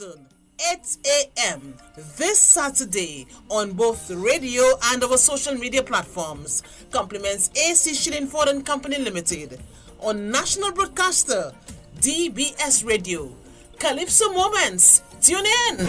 8 a.m. this Saturday on both the radio and our social media platforms compliments AC Shilling Ford and Company Limited on National Broadcaster DBS Radio. Calypso Moments. Tune in.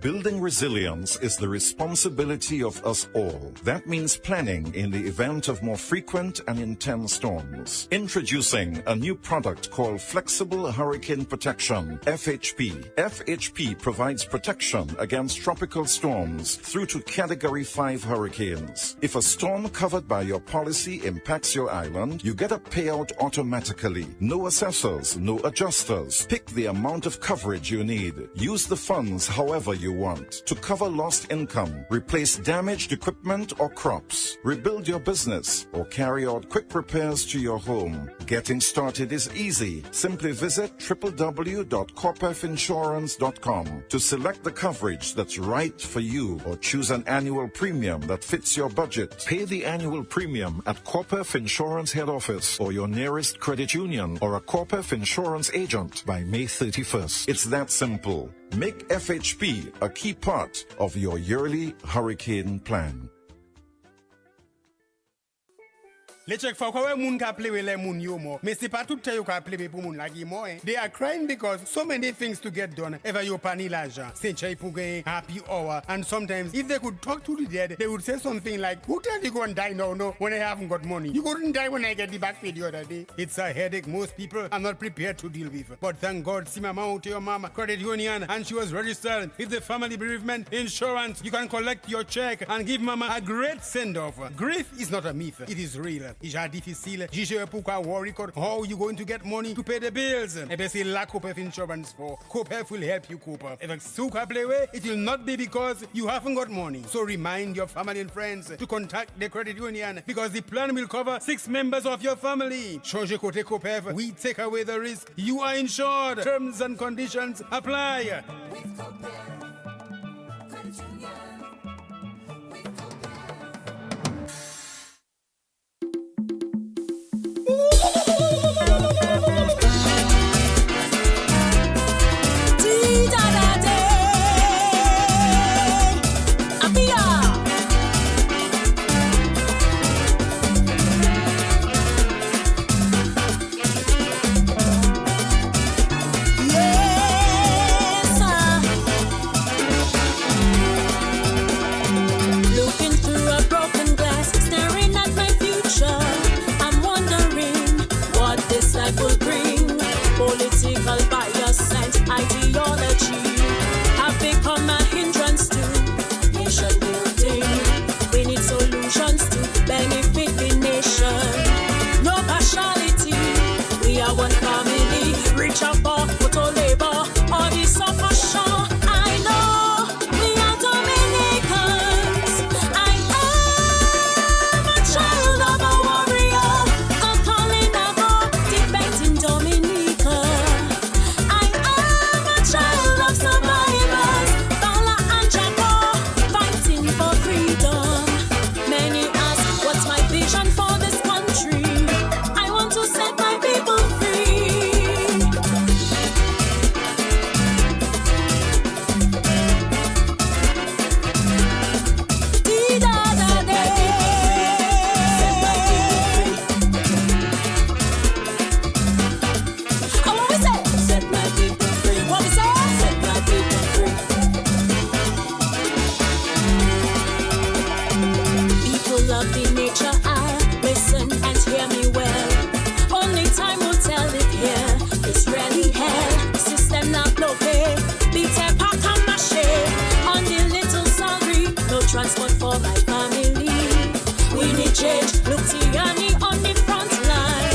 Building resilience is the responsibility of us all. That means planning in the event of more frequent and intense storms. Introducing a new product called Flexible Hurricane Protection, FHP. FHP provides protection against tropical storms through to Category 5 hurricanes. If a storm covered by your policy impacts your island, you get a payout automatically. No assessors, no adjusters. Pick the amount of coverage you need. Use the funds however you want to cover lost income, replace damaged equipment or crops, rebuild your business, or carry out quick repairs to your home. Getting started is easy. Simply visit www.corpefinsurance.com to select the coverage that's right for you or choose an annual premium that fits your budget. Pay the annual premium at Corpef Insurance Head Office or your nearest credit union or a Corpef Insurance agent by May 31st. It's that simple. Make FHP a key part of your yearly hurricane plan. Les check for how moon can play with moon you more. Mais c'est pas tout you can play with moon like more. They are crying because so many things to get done. Ever you pani l'argent. Saint Chai Pougain, happy hour. And sometimes if they could talk to the dead, they would say something like, who tell you go and die now, no, when I haven't got money? You couldn't die when I get the back pay the other day. It's a headache most people are not prepared to deal with. But thank God, see mama out to your mama credit union and she was registered with the family bereavement insurance. You can collect your check and give mama a great send-off. Grief is not a myth. It is real. It's difficile. J'ai pourquoi worry how you going to get money to pay the bills. Eh bien, c'est la Copef Insurance for. Copef will help you cope. If it's suka play way, it will not be because you haven't got money. So remind your family and friends to contact the credit union because the plan will cover 6 members of your family. Change côté Copef, we take away the risk. You are insured. Terms and conditions apply. With Copef, credit union. Transport for my family. We need change. Look, Tiani on the front line.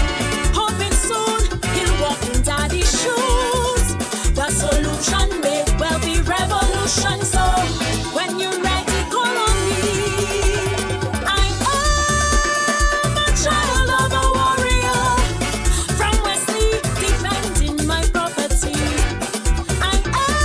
Hoping soon he'll walk in daddy's shoes. The solution may well be revolution. So when you're ready, call on me. I am a child of a warrior from Wesley, defending my property. I am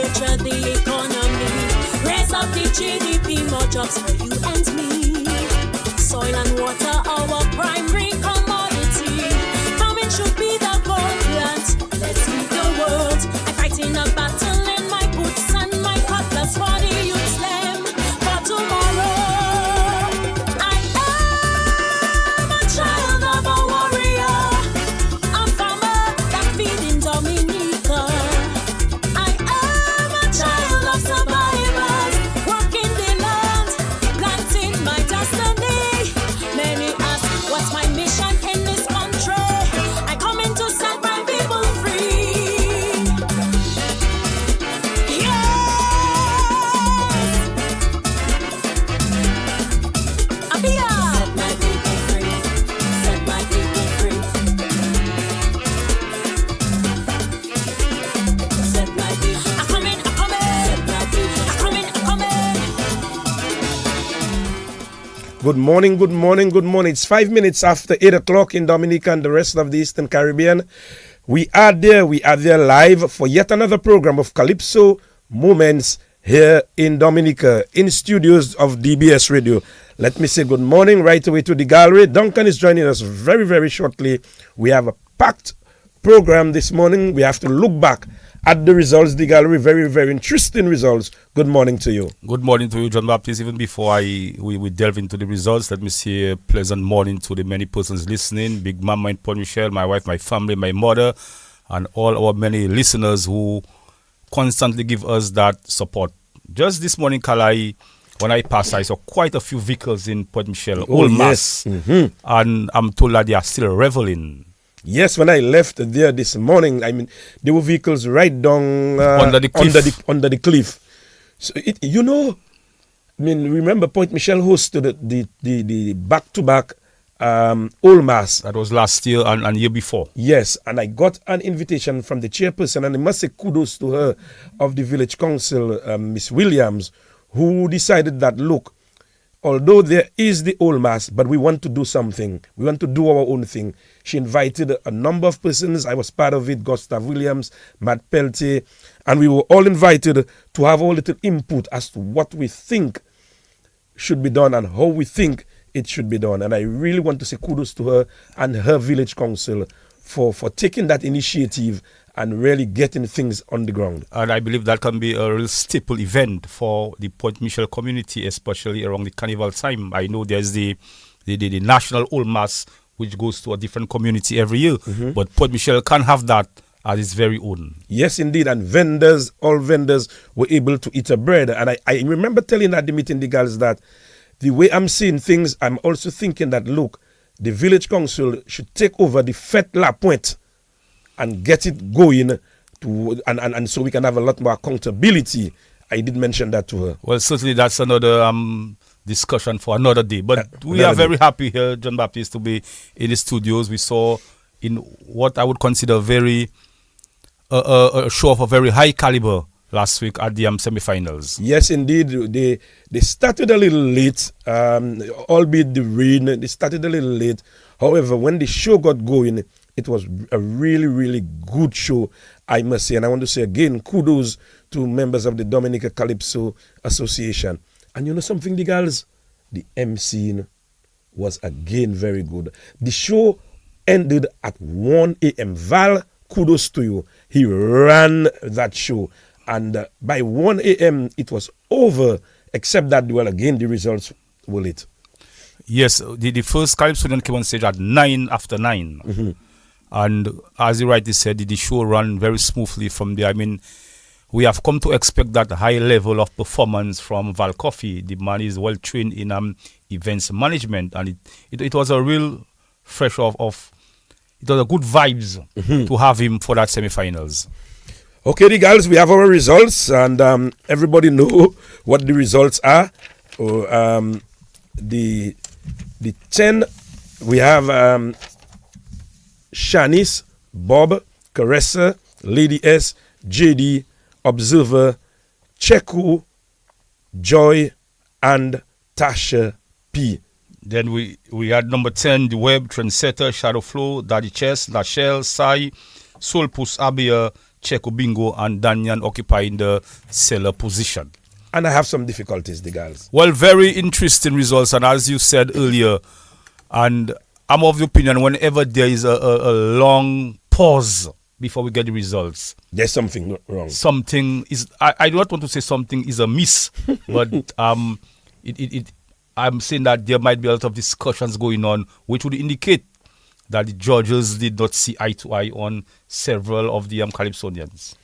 nurture the economy. Raise up the GDP, more jobs for you and me. Soil and water, our primary commodity. Farming should be the goal plant. Let's lead the world. I'm fighting a battle in my boots and my cutlass for the youth them for tomorrow. I am a child of a warrior, a farmer that feed in Dominica. I am a child of survivors, working the land, planting my destiny. Many ask, what's my mission in this country? I come in to set my people free. Yes, Abia. Set my people free. Set my people free. Set my people. I'm coming. I'm coming. Set my people. I'm coming. I'm coming. Good morning, good morning, good morning. It's 5 minutes after 8 o'clock in Dominica and the rest of the Eastern Caribbean. We are there live for yet another program of Calypso Moments here in Dominica, in studios of DBS Radio. Let me say good morning right away to the gallery. Duncan is joining us very, very shortly. We have a packed program this morning. We have to look back at the results, the gallery, very, very interesting results. Good morning to you. Good morning to you, John Baptist. Even before we delve into the results, let me say a pleasant morning to the many persons listening. Big Mama in Port Michelle, my wife, my family, my mother, and all our many listeners who constantly give us that support. Just this morning, Kalai, when I passed, I saw quite a few vehicles in Port Michelle, all mass, and I'm told that they are still reveling. Yes, when I left there this morning, I mean, there were vehicles right down Under the cliff. under the cliff. So I mean, remember Point Michelle hosted the back-to-back All Mass. That was last year and year before. Yes, and I got an invitation from the chairperson, and I must say kudos to her, of the village council, Miss Williams, who decided that, look, although there is the Old Mass, but we want to do something. We want to do our own thing. She invited a number of persons. I was part of it, Gustav Williams, Matt Peltier, and we were all invited to have our little input as to what we think should be done and how we think it should be done. And I really want to say kudos to her and her village council for taking that initiative and really getting things on the ground. And I believe that can be a real staple event for the Port Michelle community, especially around the carnival time. I know there's the National Old Mass, which goes to a different community every year. But Port Michelle can have that as its very own. Yes, indeed. And all vendors were able to eat a bread. And I remember telling at the meeting, the girls, that the way I'm seeing things, I'm also thinking that, look, the village council should take over the Fête La Pointe and get it going and so we can have a lot more accountability. I did mention that to her. Well, certainly that's another discussion for another day. But we are very happy here, John Baptist, to be in the studios. We saw in what I would consider a show of a very high caliber last week at the semi-finals. Yes, indeed. They started a little late, albeit the rain. They started a little late. However, when the show got going, it was a really, really good show, I must say. And I want to say again, kudos to members of the Dominica Calypso Association. And you know something, the girls? The MCing was again very good. The show ended at 1 a.m. Val, kudos to you. He ran that show. And by 1 a.m., it was over, except that, well, again, the results were late. Yes, the first Calypso came on stage at 9 after 9. And as you rightly said, the show ran very smoothly from there. I mean, we have come to expect that high level of performance from Val Coffey. The man is well trained in events management, and it was a real fresh it was a good vibes to have him for that semi-finals. Okay, the girls, we have our results, and everybody know what the results are. The 10, we have Shanice, Bob, Caressa, Lady S, JD, Observer, Cheku, Joy, and Tasha P. Then we had number 10, The Web, Trendsetter, Shadow Flow, Daddy Chess, Lachelle, Sai, Soulpuss, Abia, Checo Bingo and Danyan occupying the cellar position. And I have some difficulties, the girls. Well, very interesting results, and as you said earlier, and I'm of the opinion whenever there is a long pause before we get the results, there's something wrong. Something is, I do not want to say something is amiss, but I'm saying that there might be a lot of discussions going on, which would indicate that the judges did not see eye to eye on several of the Calypsonians.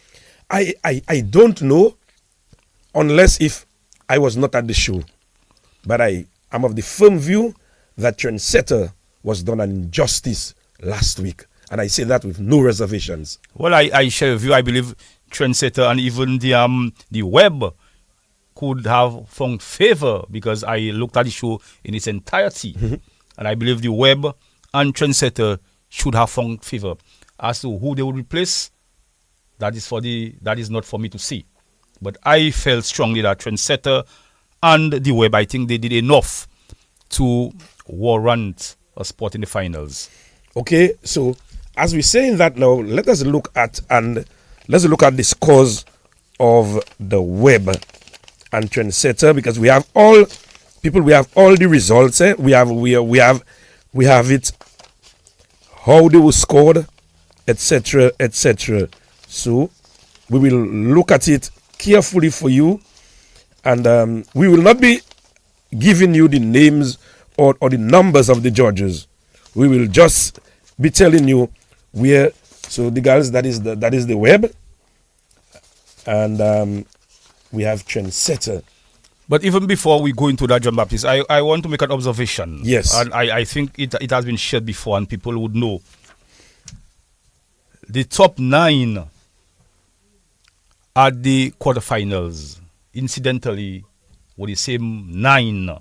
I don't know, unless if I was not at the show. But I am of the firm view that Trendsetter was done an injustice last week. And I say that with no reservations. Well, I share your view. I believe Trendsetter and even the web could have found favor, because I looked at the show in its entirety. And I believe the web and Trendsetter should have found favor. As to who they would replace, that is not for me to see. But I felt strongly that Trendsetter and the web, I think they did enough to warrant a spot in the finals. Okay, so as we're saying that now, let's look at the scores of the web and Trendsetter, because we have all the results. We have it, how they were scored, etc., etc. So we will look at it carefully for you, and we will not be giving you the names or the numbers of the judges. We will just be telling you where. So the girls, that is the web, and we have Trendsetter. But even before we go into that, John Baptist, I want to make an observation. Yes. And I think it has been shared before and people would know. The top 9 at the quarterfinals, incidentally, were the same 9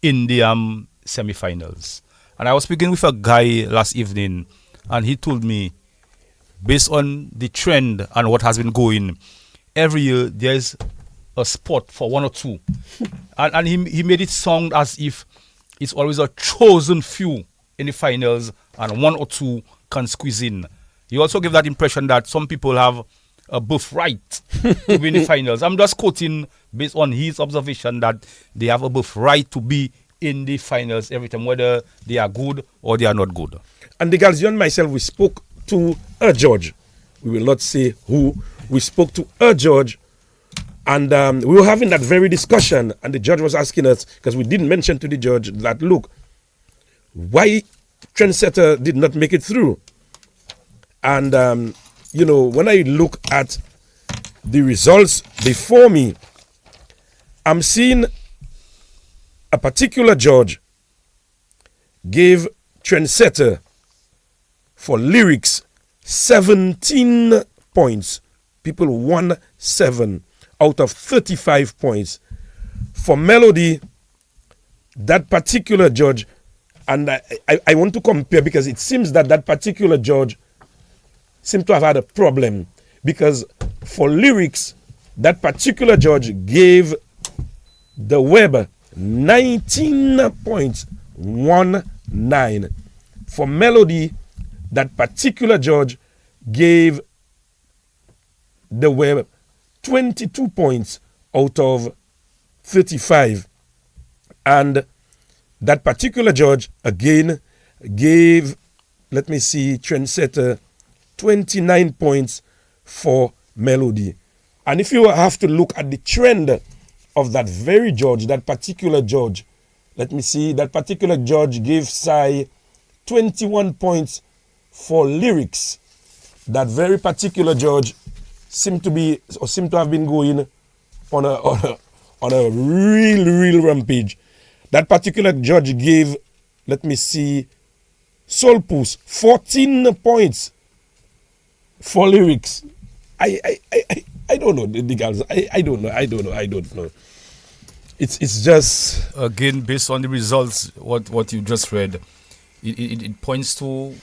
in the semi-finals. And I was speaking with a guy last evening, and he told me, based on the trend and what has been going, every year there's a spot for 1 or 2. and he made it sound as if it's always a chosen few in the finals and 1 or 2 can squeeze in. He also gave that impression that some people have a birthright to be in the finals. I'm just quoting based on his observation that they have a birthright to be in the finals every time, whether they are good or they are not good. And the girls, you and myself, we spoke to a judge. We will not say who. We spoke to a judge, and we were having that very discussion, and the judge was asking us, because we didn't mention to the judge that, look, why Trendsetter did not make it through. And, when I look at the results before me, I'm seeing a particular judge gave Trendsetter for lyrics 17 points. People won 7 out of 35 points. For melody, that particular judge, and I want to compare, because it seems that particular judge seemed to have had a problem, because for lyrics, that particular judge gave the web 19 points, 1-9. For melody, that particular judge gave the web 22 points out of 35. And that particular judge again gave, let me see, Trendsetter 29 points for melody. And if you have to look at the trend of that very judge, that particular judge, let me see, that particular judge gave Sai 21 points for lyrics. That very particular judge seemed to have been going on a real rampage. That particular judge gave, let me see, Soul Puss 14 points for lyrics. I don't know, the girls. I don't know. It's just, again, based on the results, what you just read, it points to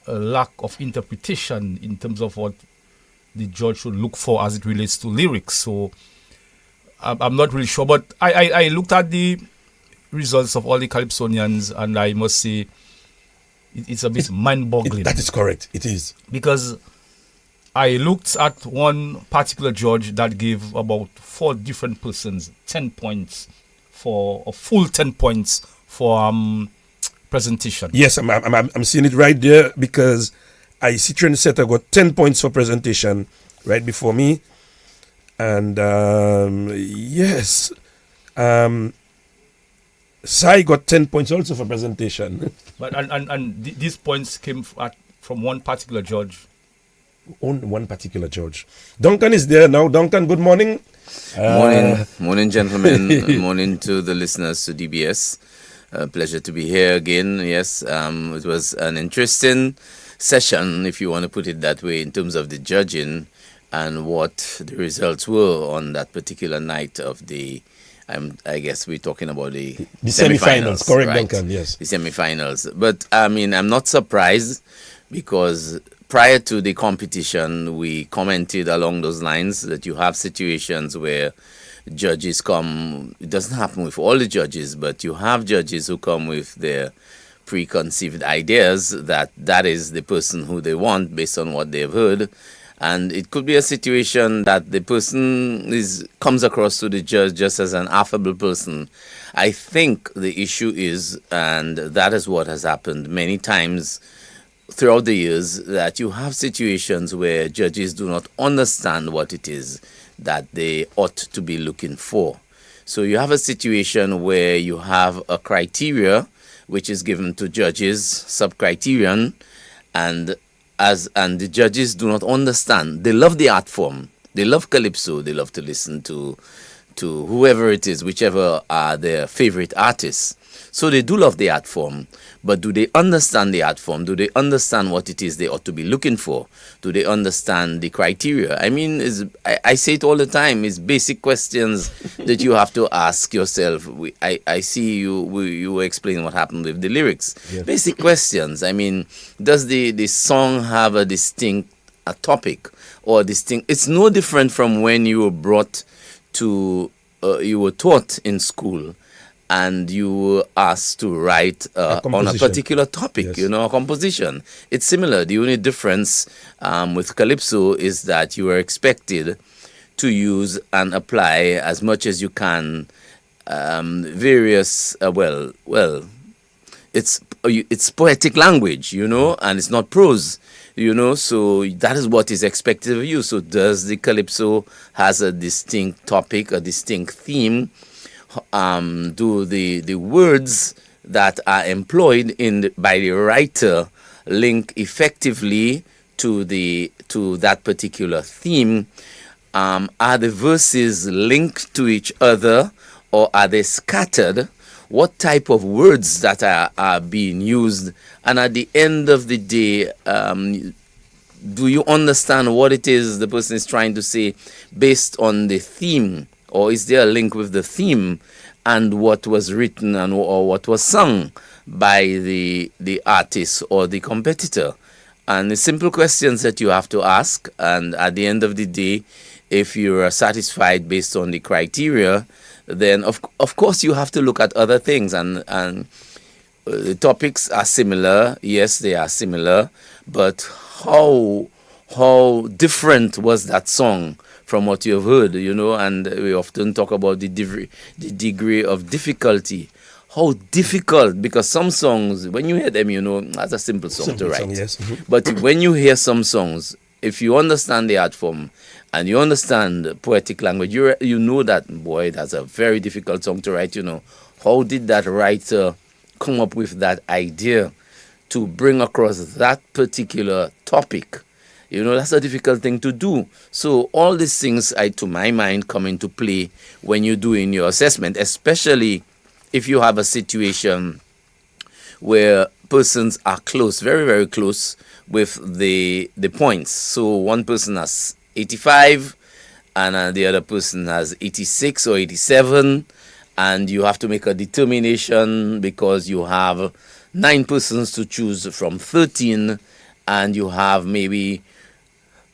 a lack of interpretation in terms of what the judge should look for as it relates to lyrics. So I'm not really sure, but I looked at the results of all the Calypsonians, and I must say it's a bit mind-boggling. That is correct. It is. Because I looked at one particular judge that gave about 4 different persons 10 points for a full 10 points for presentation. Yes, I'm seeing it right there because I see Trendsetter got 10 points for presentation right before me. And yes, Sai got 10 points also for presentation. But these points came from one particular judge. On one particular judge. Duncan is there now. Duncan, good morning. Morning, gentlemen. Morning to the listeners to DBS. Pleasure to be here again. Yes, it was an interesting session, if you want to put it that way, in terms of the judging and what the results were on that particular night of the. I guess we're talking about the semi-finals. Correct, right? Duncan. Yes, the semi-finals. But I mean, I'm not surprised because prior to the competition, we commented along those lines that you have situations where judges come. It doesn't happen with all the judges, but you have judges who come with their preconceived ideas that is the person who they want based on what they've heard. And it could be a situation that the person comes across to the judge just as an affable person. I think the issue is, and that is what has happened many times throughout the years, that you have situations where judges do not understand what it is that they ought to be looking for. So you have a situation where you have a criteria which is given to judges, sub-criterion, and the judges do not understand. They love the art form. They love Calypso. They love to listen to whoever it is, whichever are their favorite artists. So they do love the art form, but do they understand the art form? Do they understand what it is they ought to be looking for? Do they understand the criteria? I mean, I say it all the time, it's basic questions that you have to ask yourself. I see you were explaining what happened with the lyrics. Yes. Basic questions. I mean, does the song have a distinct topic or distinct? It's no different from when you were brought to, you were taught in school and you were asked to write on a particular topic, yes. A composition. It's similar. The only difference with Calypso is that you are expected to use and apply as much as you can various, it's poetic language, and it's not prose, so that is what is expected of you. So does the Calypso has a distinct topic, a distinct theme? Do the words that are employed by the writer link effectively to that particular theme? Are the verses linked to each other or are they scattered? What type of words that are being used? And at the end of the day, do you understand what it is the person is trying to say based on the theme? Or is there a link with the theme and what was written or what was sung by the artist or the competitor? And the simple questions that you have to ask. And at the end of the day, if you are satisfied based on the criteria, then of course you have to look at other things. And the topics are similar. Yes, they are similar. But how different was that song from what you have heard, and we often talk about the degree of difficulty. How difficult, because some songs, when you hear them, that's a simple song to write. Yes. Mm-hmm. But when you hear some songs, if you understand the art form and you understand poetic language, you know that, boy, that's a very difficult song to write, How did that writer come up with that idea to bring across that particular topic? That's a difficult thing to do. So all these things, to my mind, come into play when you're doing your assessment, especially if you have a situation where persons are close, very, very close with the points. So one person has 85 and the other person has 86 or 87, and you have to make a determination because you have 9 persons to choose from 13 and you have maybe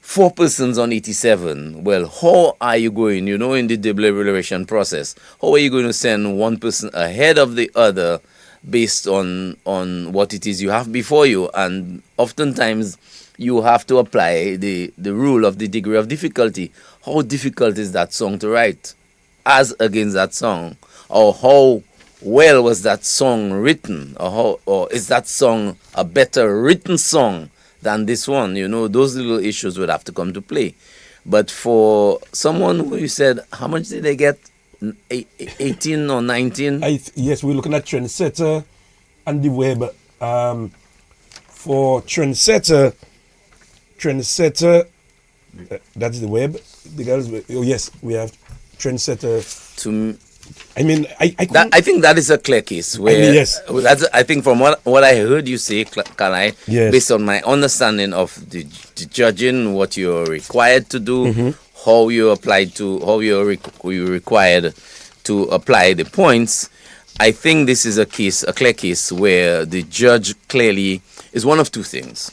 4 persons on 87. Well, how are you going, in the deliberation process? How are you going to send one person ahead of the other based on what it is you have before you, and oftentimes you have to apply the rule of the degree of difficulty. How difficult is that song to write as against that song, or how well was that song written, or is that song a better written song than this one? Those little issues would have to come to play. But for someone who you said, how much did they get? 18 or 19? Yes, we're looking at Trendsetter and the web. For Trendsetter, that's the web. The girls, yes, we have Trendsetter. I think that is a clear case where yes. I think from what I heard you say, Kalai, yes, based on my understanding of the judging, what you're required to do, how you're required to apply the points. I think this is a clear case where the judge clearly is one of two things.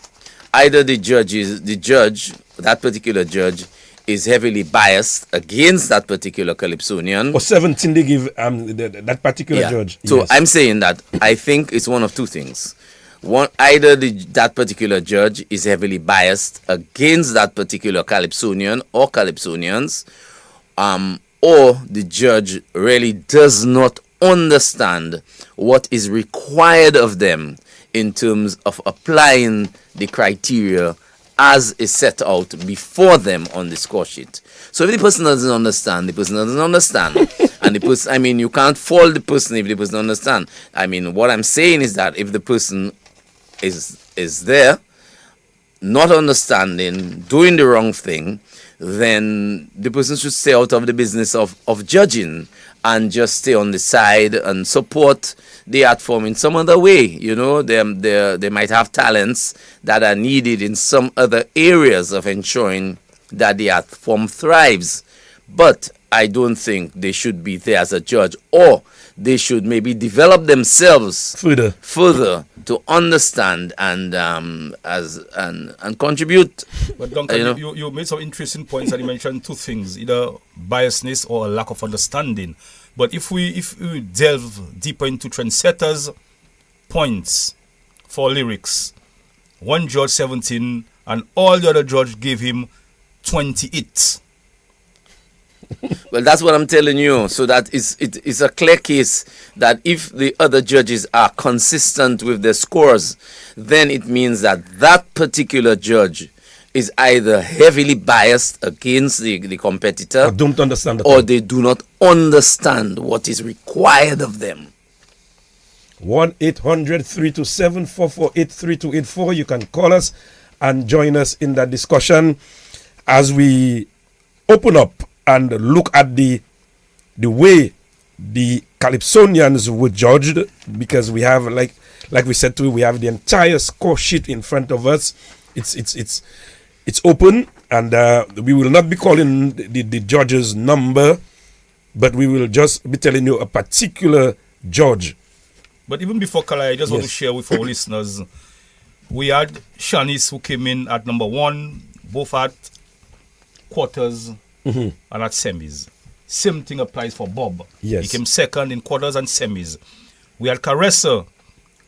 Either that particular judge is heavily biased against that particular Calypsonian. Or 17 they give that particular judge. So yes. I'm saying that I think it's one of two things. Either that particular judge is heavily biased against that particular Calypsonian or Calypsonians, or the judge really does not understand what is required of them in terms of applying the criteria as is set out before them on the score sheet. So if the person doesn't understand, the person doesn't understand. And the person, you can't fault the person if the person doesn't understand. What I'm saying is that if the person is there, not understanding, doing the wrong thing, then the person should stay out of the business of judging and just stay on the side and support the art form in some other way. They might have talents that are needed in some other areas of ensuring that the art form thrives. But I don't think they should be there as a judge, or they should maybe develop themselves further to understand and contribute. But Duncan, you made some interesting points, and you mentioned two things: either biasness or a lack of understanding. But if we delve deeper into Trendsetter's points for lyrics, one judge 17, and all the other judge gave him 28. Well, that's what I'm telling you. So that it's a clear case that if the other judges are consistent with their scores, then it means that that particular judge is either heavily biased against the competitor, or don't understand or they do not understand what is required of them. 1-800-327-448-3284. You can call us and join us in that discussion as we open up and look at the way the Calypsonians were judged, because we have, like we said to you, we have the entire score sheet in front of us. It's open, and we will not be calling the judge's number, but we will just be telling you a particular judge. But even before Kalai, I just want to share with our listeners, we had Shanice, who came in at number 1, both at quarters and at semis. Same thing applies for Bob. Yes. He came second in quarters and semis. We had Caressa,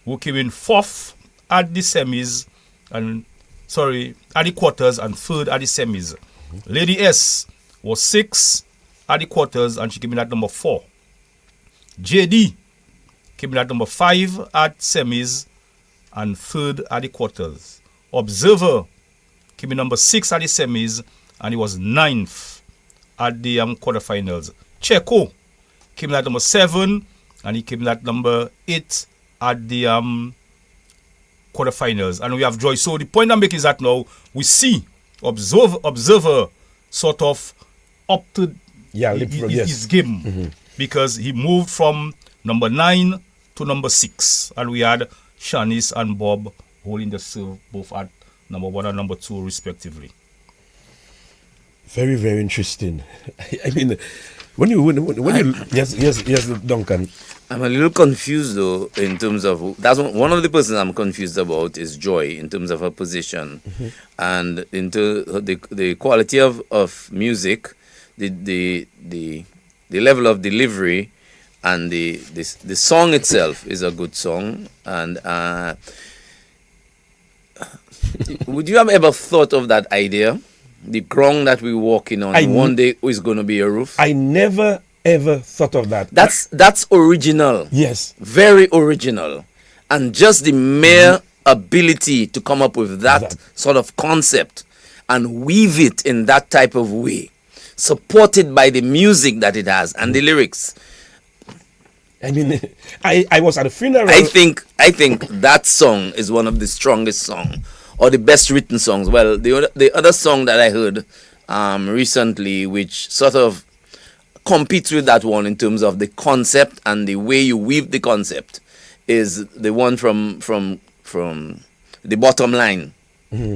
who came in 4th at the semis, at the quarters, and 3rd at the semis. Lady S was 6th at the quarters, and she came in at number 4. JD came in at number 5 at semis and 3rd at the quarters. Observer came in number 6 at the semis, and he was 9th at the quarterfinals. Checo came in at number 7, and he came in at number 8 at the quarterfinals. And we have Joy. So the point I'm making is that now we see Observer sort of up to his game, because he moved from number 9 to number 6, and we had Shanice and Bob holding the serve both at number 1 and number 2 respectively. Very, very interesting. when you yes, Duncan. I'm a little confused though in terms of that's one of the persons I'm confused about is Joy in terms of her position, and into the quality of music, the level of delivery, and the song itself is a good song. And would you have ever thought of that idea? The ground that we're walking on one day is going to be a roof. I never ever thought of that. That's original. Yes. Very original. And just the mere ability to come up with that sort of concept and weave it in that type of way, supported by the music that it has and the lyrics. I mean, I was at a funeral. I think that song is one of the strongest songs or the best written songs. Well, the other song that I heard recently, which sort of competes with that one in terms of the concept and the way you weave the concept, is the one from the Bottom Line.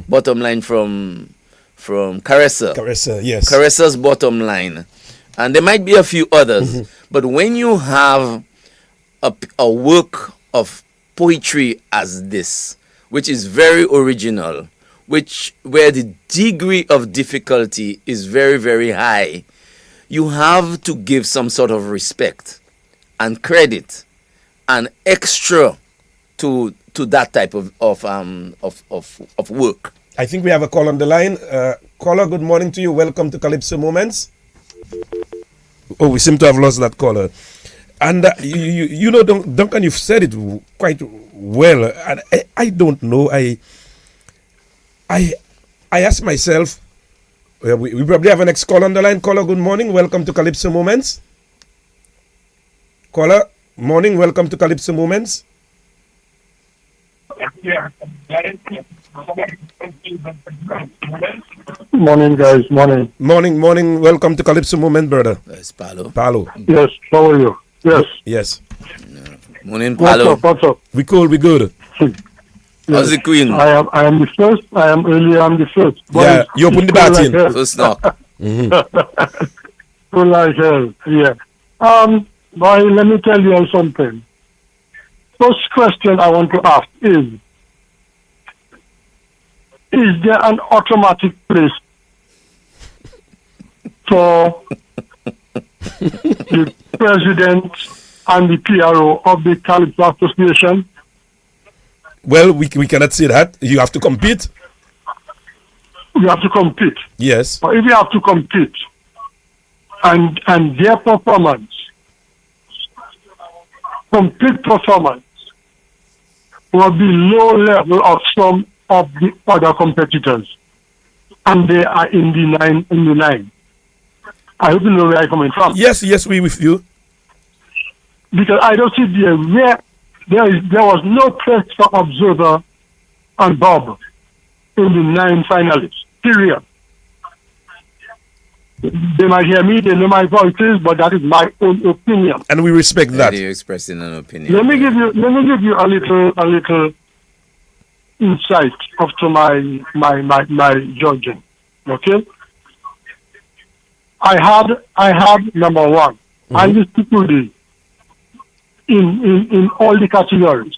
Bottom Line from Caressa. Caressa, yes. Caressa's Bottom Line. And there might be a few others. But when you have a work of poetry as this, which is very original, where the degree of difficulty is very, very high, you have to give some sort of respect and credit and extra to that type of work. I think we have a call on the line. Caller, good morning to you. Welcome to Calypso Moments. Oh, we seem to have lost that caller. And you know, Duncan, you've said it quite well. And I don't know. I ask myself, we probably have a next call on the line. Caller, good morning. Welcome to Calypso Moments. Caller, morning. Welcome to Calypso Moments. Morning, guys. Morning. Morning. Welcome to Calypso Moment, brother. That's Palo. Yes, how are you? Yes. Yes. Morning, Palo. What's up? We cool, we good. How's the Queen? I am the first. I am the first. Yeah, you open the bat in. First knock. Full like hell. Yeah. Boy, let me tell you all something. First question I want to ask is there an automatic place for the president and the PRO of the Calypso Association? Well, we cannot say that. You have to compete. You have to compete. Yes. But if you have to compete and their performance, complete performance, will be low level of some of the other competitors, and they are in the nine. I hope you know where I'm coming from. Yes, we with you. Because I don't see where there was no place for Observer and Bob in the 9 finalists. Period. They might hear me, they know my voices, but that is my own opinion. And we respect that. You're expressing an opinion. Let me give you a little insight after my judging. Okay? I had number one. I used to do this in all the categories.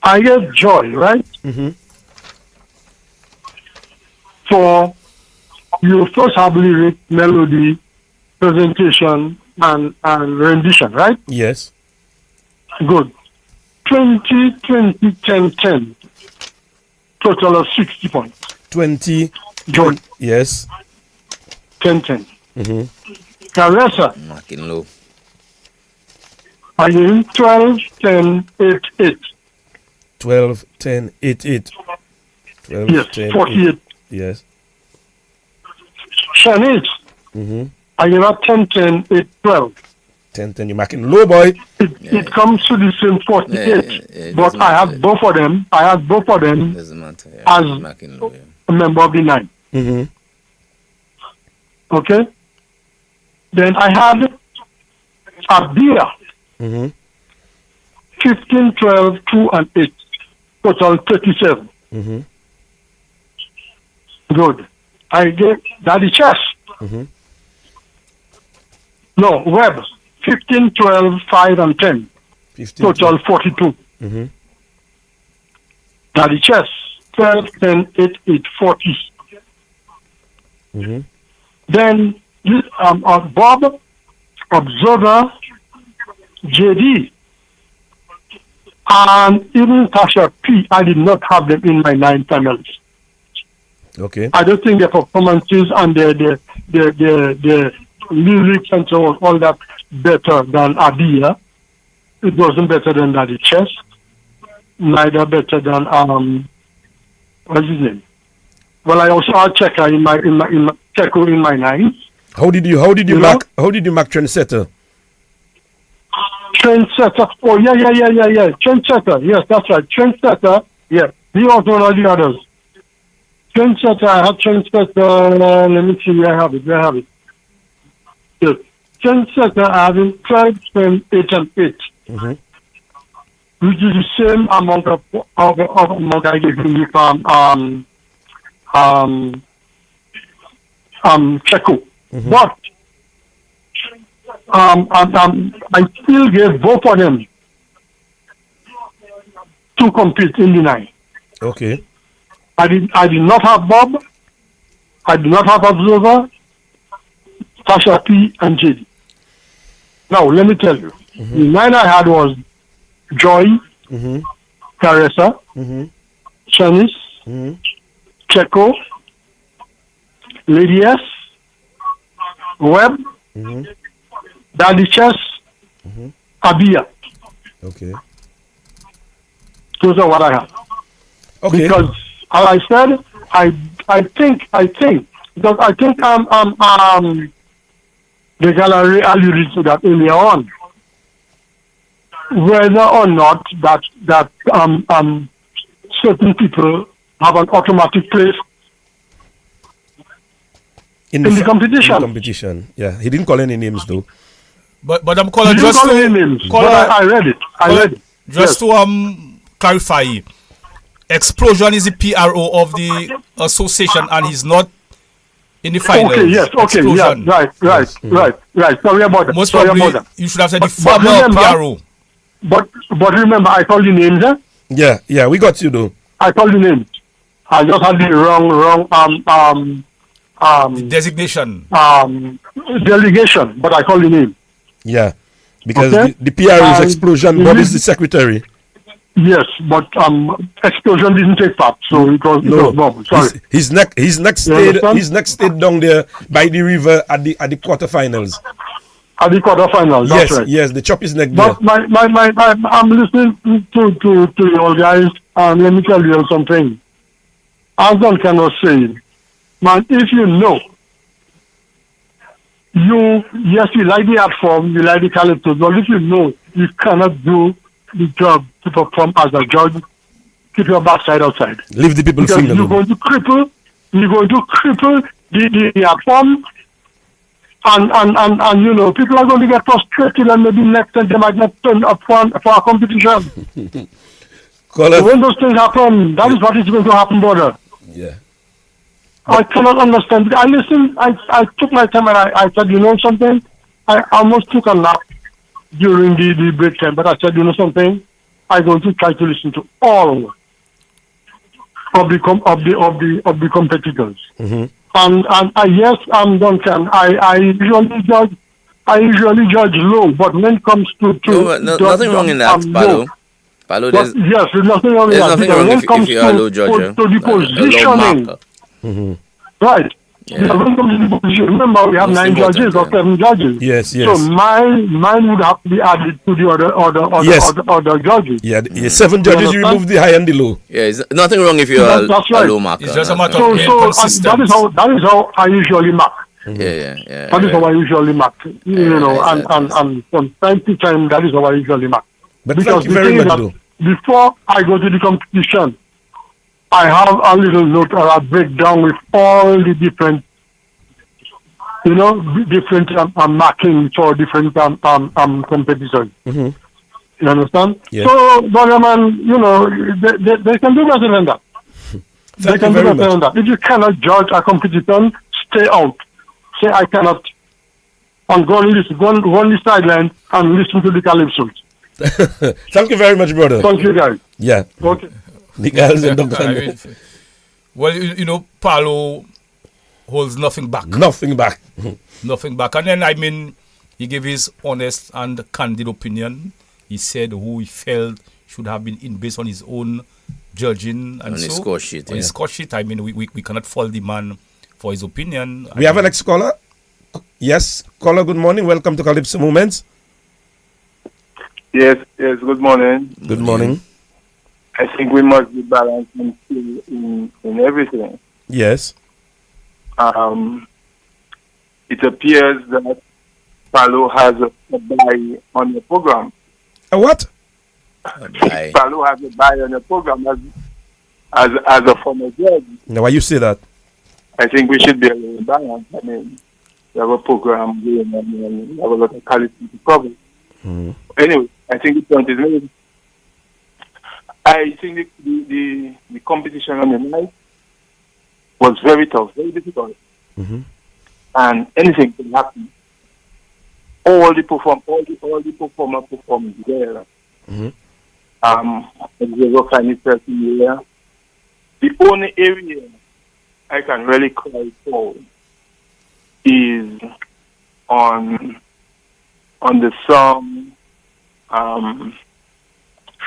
I get joy, right? For you first have lyric, melody, presentation, and rendition, right? Yes. Good. 20, 10, total of 60 points. 20. Good. Yes. 10. Caressa. Marking low. Again, 12, 10, 8. 12, 10, 8. 12, Yes, 10, 48. 8. Yes. Shanice. I give up 10, 8, 12. 10, you're marking low, boy. It comes to the same 48. But I have both of them. Doesn't matter. Yeah. As marking low, yeah. a member of the 9. Okay? Then I had Abia. 15, 12, 2, and 8. Total 37. Good. I gave Daddy Chess. No, Web. 15, 12, 5, and 10. 15, Total 42. Daddy Chess. 12, 10, 8, 40. Then Bob, Observer, JD, and even Tasha P. I did not have them in my 9 finalists. Okay. I don't think their performances and their lyrics and so on, all that better than Adia. It wasn't better than Daddy Chess. Neither better than what's his name? Well, I also had Checker in my Checo in my 9. How did you mark Trendsetter? Trendsetter. Oh yeah. Trendsetter. Yes, that's right. Trendsetter. Yeah, he was one of the others. Trendsetter. I have Trendsetter. Let me see where I have it. Yes. Trendsetter. I have in 12, 10, 8, and 8. Mm-hmm. Which is the same amount of amount I gave him with Checo. Mm-hmm. But I still gave both of them to compete in the 9. Okay. I did not have Bob. I did not have Observer, Tasha P, and JD. Now let me tell you, the 9 I had was Joy, Teresa, Shanice, Checo, Lady S, Webb, Daddy Chess, Abia. Okay. Those are what I have. Okay. Because as I said, I think because I think the gallery alluded to that earlier on. Whether or not that certain people have an automatic place in the competition. In the competition, yeah. He didn't call any names though. But I'm calling just call any names. I read it. Just to clarify, Explosion is the PRO of the association, and he's not in the finals. Okay, yes, okay, Explosion. yeah, right. Sorry about that. Most probably, you should have said the former PRO. But remember, I called you names, eh? Yeah, we got you though. I called you names. I just had the wrong the designation. Delegation, but I called you name. Yeah, because the PRO is Explosion. Bob is the secretary. Yes, but Explosion didn't take part, so it was Bob. Sorry. His next stayed down there by the river at the quarterfinals. At the quarterfinals, that's right. Yes, the chop is neck there. But I'm listening to you all guys, and let me tell you something. As Duncan was saying, man, if you know, you like the art form, you like the Calypso, but if you know you cannot do the job to perform as a judge, keep your backside outside. Leave the people free. You're going to cripple the art form. And you know, people are going to get frustrated, and maybe next time they might not turn up for a competition. So when those things happen, that is what is going to happen, brother. Yeah. I cannot understand. I listened, I took my time and I said, you know something? I almost took a nap during the break time, but I said, you know something? I'm going to try to listen to all of the competitors. Mm-hmm. And yes, I'm Duncan. I usually judge low, but when it comes to nothing wrong in that, Palo. Palo, yes, there's nothing wrong in that. There's nothing wrong if you're a low judge. To the positioning, right? Yeah. When it comes to the position, remember we have 9 judges or 7 judges. Yes. So mine would have to be added to the other judges. Yeah, 7 judges. You remove the high and the low. Yeah, it's nothing wrong if you're a low marker. It's just a matter of that is how I usually mark. Yeah. That is how I usually mark. You know, and from time to time, that is how I usually mark. But because thank you very much, though. Before I go to the competition, I have a little note or a breakdown with all the different, marking for different competitions. Mm-hmm. You understand? Yeah. So, Bagaman, they can do better than that. They can do better than that. If you cannot judge a competition, stay out. Say, I cannot. And go on the sideline and listen to the Calypso. Thank you very much, brother. Thank you, guys. Yeah. Okay. The guys and Duncan. Well, Palo holds nothing back. Nothing back. Nothing back. And then, He gave his honest and candid opinion. He said who he felt should have been in based on his own judging and On his score sheet, On his score sheet. I mean, we cannot fault the man for his opinion. We have an next caller. Yes, caller, good morning. Welcome to Calypso Moments. Yes, good morning. Good morning. I think we must be balanced in everything. Yes. It appears that Palo has a buy on the program. A what? Palo has a buy on the program as a former judge. Now, why you say that? I think we should be a little balanced. I mean, we have a program going and we have a lot of quality to cover. Anyway, I think the point is made. I think the competition on the night was very tough, very difficult. And anything can happen. All the performers performed well. Observer find itself in the air. The only area I can really cry for is on the song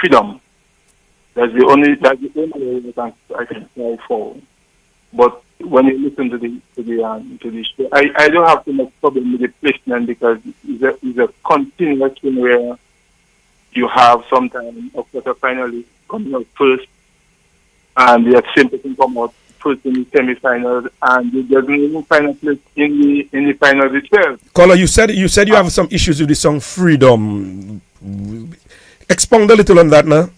Freedom. That's the only area I can cry for. But when you listen to the show, I don't have too much problem with the placement because it's a continuous thing where you have sometimes a quarterfinalist coming out first, and the same person come out first in the semifinals, and they doesn't even find a place in the finals itself. Caller, you said you have some issues with the song Freedom. Expound a little on that now.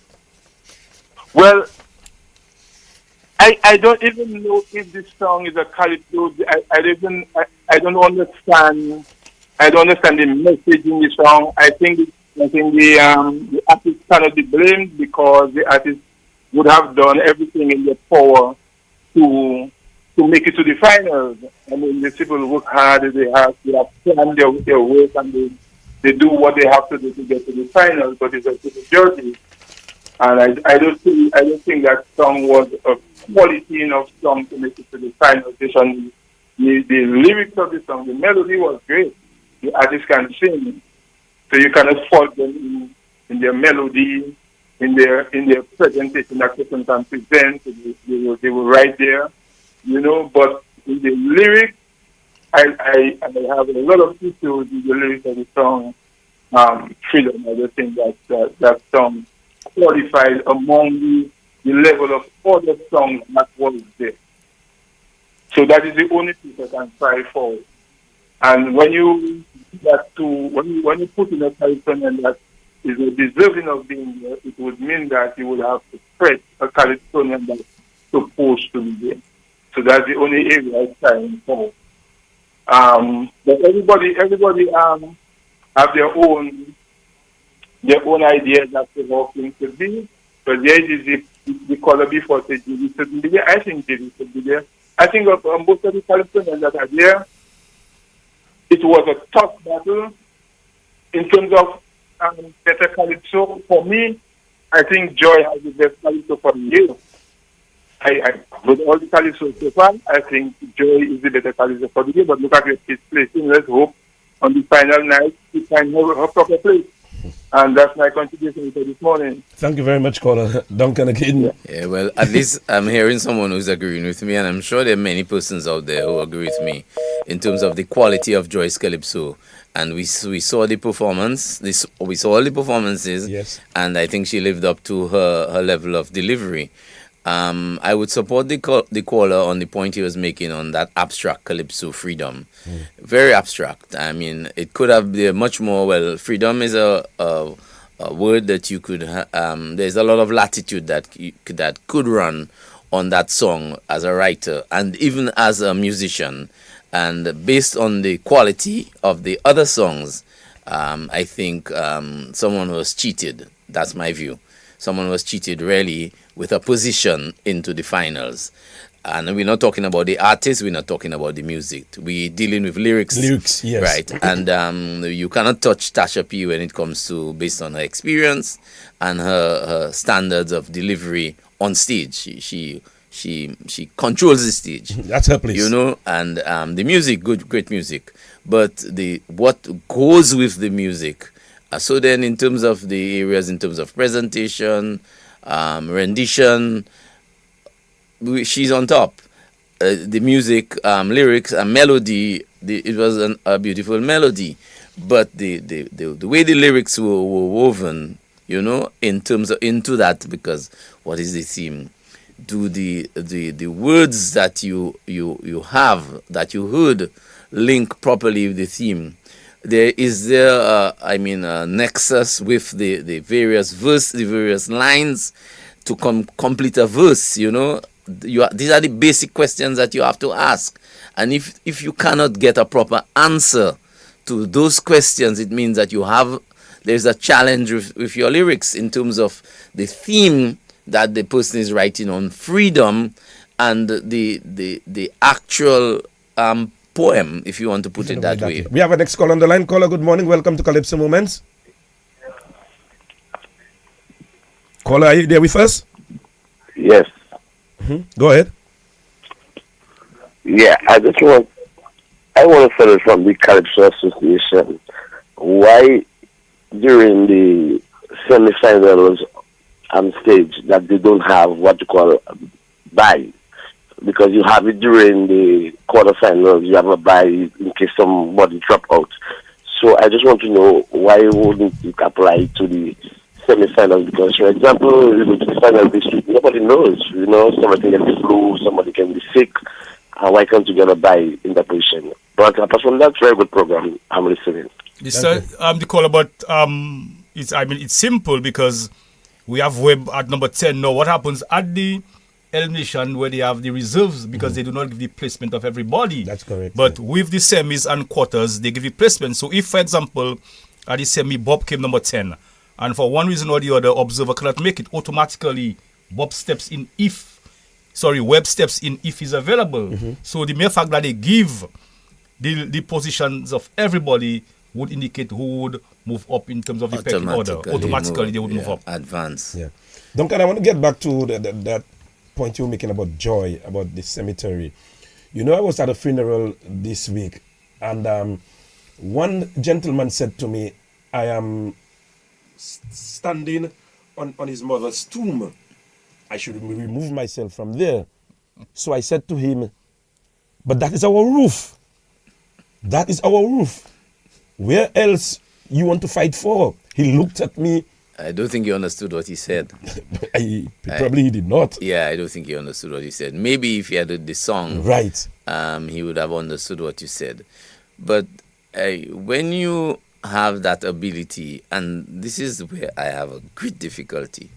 Well, I don't even know if this song is a Calypso. I don't understand. I don't understand the message in the song. I think the artist cannot be blamed because the artist would have done everything in their power to make it to the finals. I mean, the people work hard. They have planned their work and they do what they have to do to get to the finals. But it's a journey, and I don't think that song was a quality enough song to make it to the final session. The lyrics of the song, the melody was great. The artist can sing, so you cannot fault them in their melody, in their presentation that person can present. They were right there, But in the lyrics, I have a lot of issues with the lyrics of the song Freedom. I don't think that song qualifies among the level of other songs that was there. So that is the only thing I can try for. And when you put in a Calypsonian that is deserving of being there, it would mean that you would have to press a Calypsonian that's supposed to be there. So that's the only area I'm trying for. But everybody have their own ideas as to how things should be. But there is the caller before said Judy shouldn't be there. I think Judy should be there. I think of most of the Calypsonians that are there, it was a tough battle in terms of better Calypso. For me, I think Joy has the best Calypso for the year. With all the Calypso so far, I think Joy is the better Calypso for the year. But look at where she's placing. Let's hope on the final night she can have her proper place. And that's my contribution for this morning. Thank you very much, caller. Duncan again. Yeah, well, at least I'm hearing someone who's agreeing with me, and I'm sure there are many persons out there who agree with me in terms of the quality of Joyce Calypso. And we saw the performance. We saw all the performances. Yes. And I think she lived up to her level of delivery. I would support the caller on the point he was making on that abstract Calypso Freedom. Very abstract. I mean, it could have been much more. Well, freedom is a word that you could. There's a lot of latitude that could run on that song as a writer and even as a musician. And based on the quality of the other songs, I think someone was cheated. That's my view. Someone was cheated really with a position into the finals. And we're not talking about the artist, we're not talking about the music. We're dealing with lyrics. Lyrics, yes. Right. And you cannot touch Tasha P when it comes to based on her experience and her standards of delivery on stage. She she controls the stage. That's her place. You know, and the music, great music, but the what goes with the music. So then, in terms of the areas, in terms of presentation, rendition, she's on top. The music, lyrics, and melody. It was a beautiful melody, but the way the lyrics were woven, you know, in terms of into that, because what is the theme? Do the words that you have, that you heard, link properly with the theme? Is there a nexus with the various the various lines to complete a verse? You know, these are the basic questions that you have to ask, and if you cannot get a proper answer to those questions, it means that there's a challenge with your lyrics in terms of the theme that the person is writing on, freedom, and the actual poem, if you want to put it that way. We have a next call on the line. Caller, good morning. Welcome to Calypso Moments. Caller, are you there with us? Yes. Go ahead. Yeah, I want to settle from the Calypso Association. Why during the semi-finals on stage that they don't have what you call bye? Because you have it during the quarterfinals, you have a bye in case somebody drop out. So I just want to know why wouldn't it apply to the semi-finals? Because, for example, you go to the final this week, nobody knows. You know, somebody can get the flu, somebody can be sick. Why can't you get a bye in that position? But apart from that, very good program. I'm listening. The call about it's simple because we have Web at number 10 now. What happens at the elimination where they have the reserves, because they do not give the placement of everybody. That's correct. But with the semis and quarters, they give the placement. So if, for example, at the semi, Bob came number 10, and for one reason or the other, observer cannot make it, automatically Web steps in if he's available. So the mere fact that they give the positions of everybody would indicate who would move up in terms of the pecking order. Automatically they would move up. Advance. Yeah. Duncan, I want to get back to that point you were making about joy, about the cemetery. You know, I was at a funeral this week, and one gentleman said to me, I am standing on his mother's tomb. I should remove myself from there. So I said to him, but that is our roof. That is our roof. Where else you want to fight for? He looked at me. I don't think he understood what he said. Probably he did not. Yeah, I don't think he understood what he said. Maybe if he had heard the song, right, he would have understood what you said. But when you have that ability, and this is where I have a great difficulty,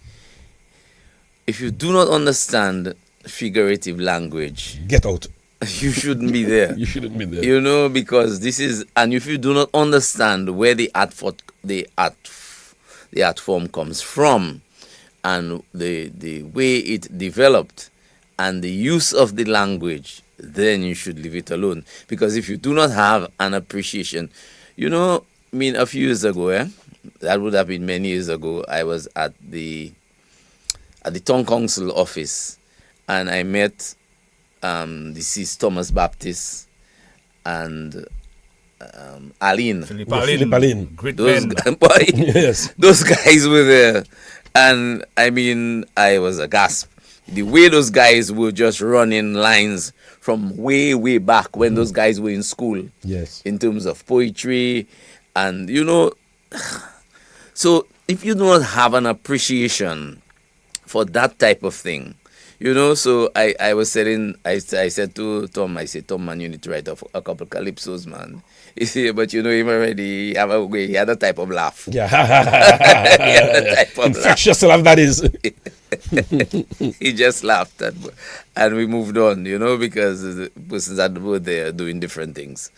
if you do not understand figurative language, get out. You shouldn't be there. You shouldn't be there. You know, because this is, and if you do not understand where the art form comes from, and the way it developed, and the use of the language, then you should leave it alone. Because if you do not have an appreciation, you know, I mean, a few years ago, that would have been many years ago, I was at the town council office, and I met deceased Thomas Baptist and Aline. Philip Aline. Great men. Yes. Those guys were there. And I mean, I was aghast. The way those guys were just running lines from way, way back when those guys were in school. Yes. In terms of poetry. And, you know, so if you do not have an appreciation for that type of thing, you know, so I was saying, I said to Tom, Tom, man, you need to write a couple calypsos, man. You see, but you know him already, he had a type of laugh. Yeah. He had a type of infectious laugh, that is. He just laughed, and we moved on, you know, because the persons that were there doing different things.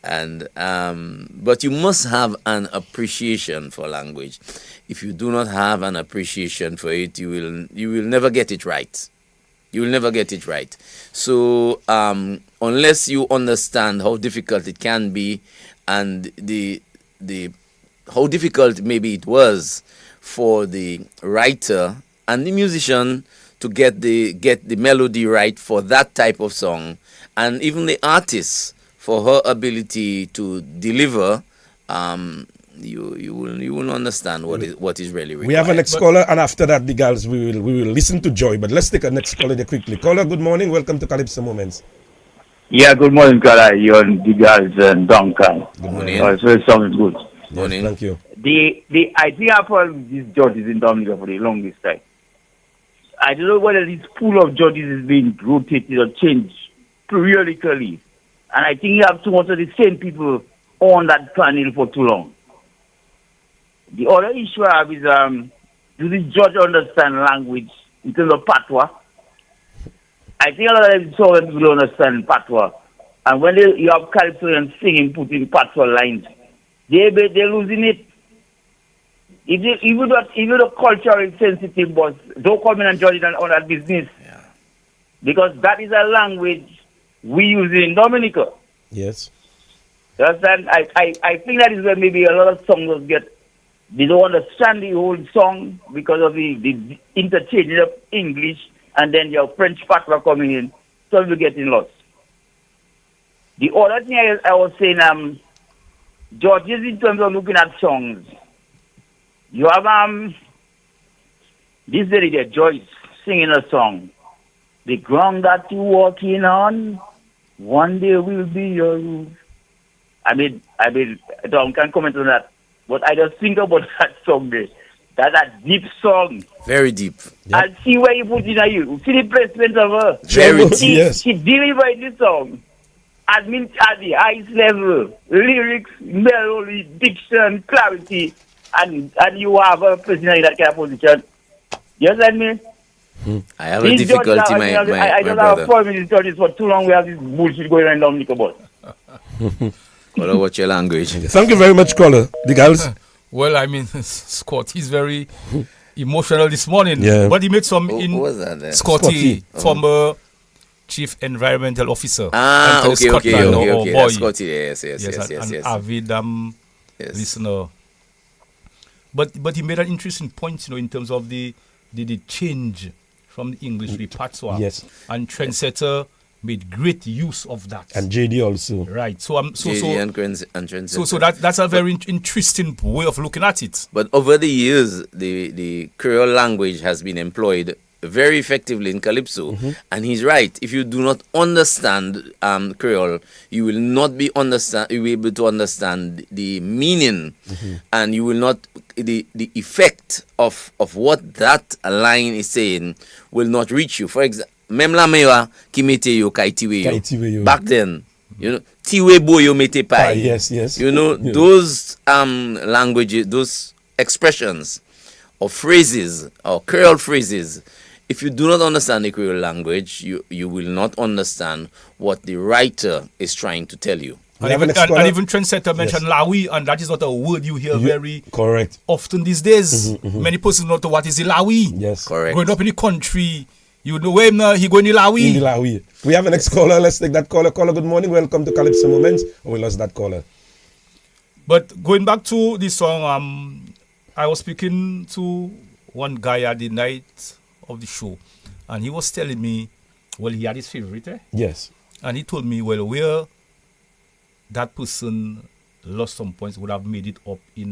And but you must have an appreciation for language. If you do not have an appreciation for it, you will never get it right. You will never get it right. So unless you understand how difficult it can be, and the how difficult maybe it was for the writer and the musician to get the melody right for that type of song, and even the artist for her ability to deliver. You will understand what is really required. We have a next caller, and after that, the girls, we will listen to Joy. But let's take a next caller there quickly. Caller, good morning. Welcome to Calypso Moments. Yeah, good morning, Kala. You and the girls and Duncan. Good morning. So it sounds good. Morning. Thank you. I think I've followed these judges in Dominica for the longest time. I don't know whether this pool of judges is being rotated or changed periodically. And I think you have too much of the same people on that panel for too long. The other issue I have is, do the judge understand language in terms of patois? I think a lot of them people don't understand patois. And when you have Calypso singing, putting patois lines, they're losing it. Even the culture is sensitive, but don't come in and judge it on that business. Yeah. Because that is a language we use in Dominica. Yes. You understand? I think that is where maybe a lot of songs they don't understand the whole song because of the interchange of English and then your French patois coming in. So you're getting lost. The other thing I was saying, judges, in terms of looking at songs, you have this lady there, Joyce, singing a song. The ground that you're walking on, one day will be your roof. I mean, Tom can comment on that, but I just think about that song there. That's a deep song. Very deep. Yep. And see where you put it in you. See the placement of her. Very deep. Yes. She delivered this song at the highest level. Lyrics, melody, diction, clarity, and you have a person in that kind of position. You understand me? I have a difficulty, my I don't brother. have 4 minutes judges for too long. We have this bullshit going on in Dominica, but. Caller, what's your language? Thank you very much, caller. The girls. Well, I mean, Scott, he's very emotional this morning. Yeah. But he made some Who was that there? Scotty, former chief environmental officer. Ah, and okay. Scotland, our boy. That's Scotty, yes. An avid Yes. listener. But he made an interesting point, in terms of the change from the English to the patois. Yes. And Trendsetter made great use of that. And JD also. Right. JD and Trendsetter. So that's a very interesting way of looking at it. But over the years, the Creole language has been employed very effectively in Calypso. And he's right. If you do not understand Creole, you will not be able to understand the meaning, and you will not the effect of what that line is saying will not reach you. For example, même la mewa ki mete yo kay tiwe yo. Back then, tiwe bo yo mete pai. Yes. Those languages, those expressions or phrases or Creole phrases, if you do not understand the Creole language, you will not understand what the writer is trying to tell you. And even Trendsetter mentioned Lawi, and that is not a word you hear very correct often these days. Many persons don't know what is a Lawi. Yes. Correct. Growing up in the country, you know where he going to Lawi. In the Lawi. We have a next caller. Let's take that caller. Caller, good morning. Welcome to Calypso Moments. Oh, we lost that caller. But going back to the song, I was speaking to one guy at the night of the show, and he was telling me, well, he had his favorite. Yes. And he told me, well, where that person lost some points would have made it up in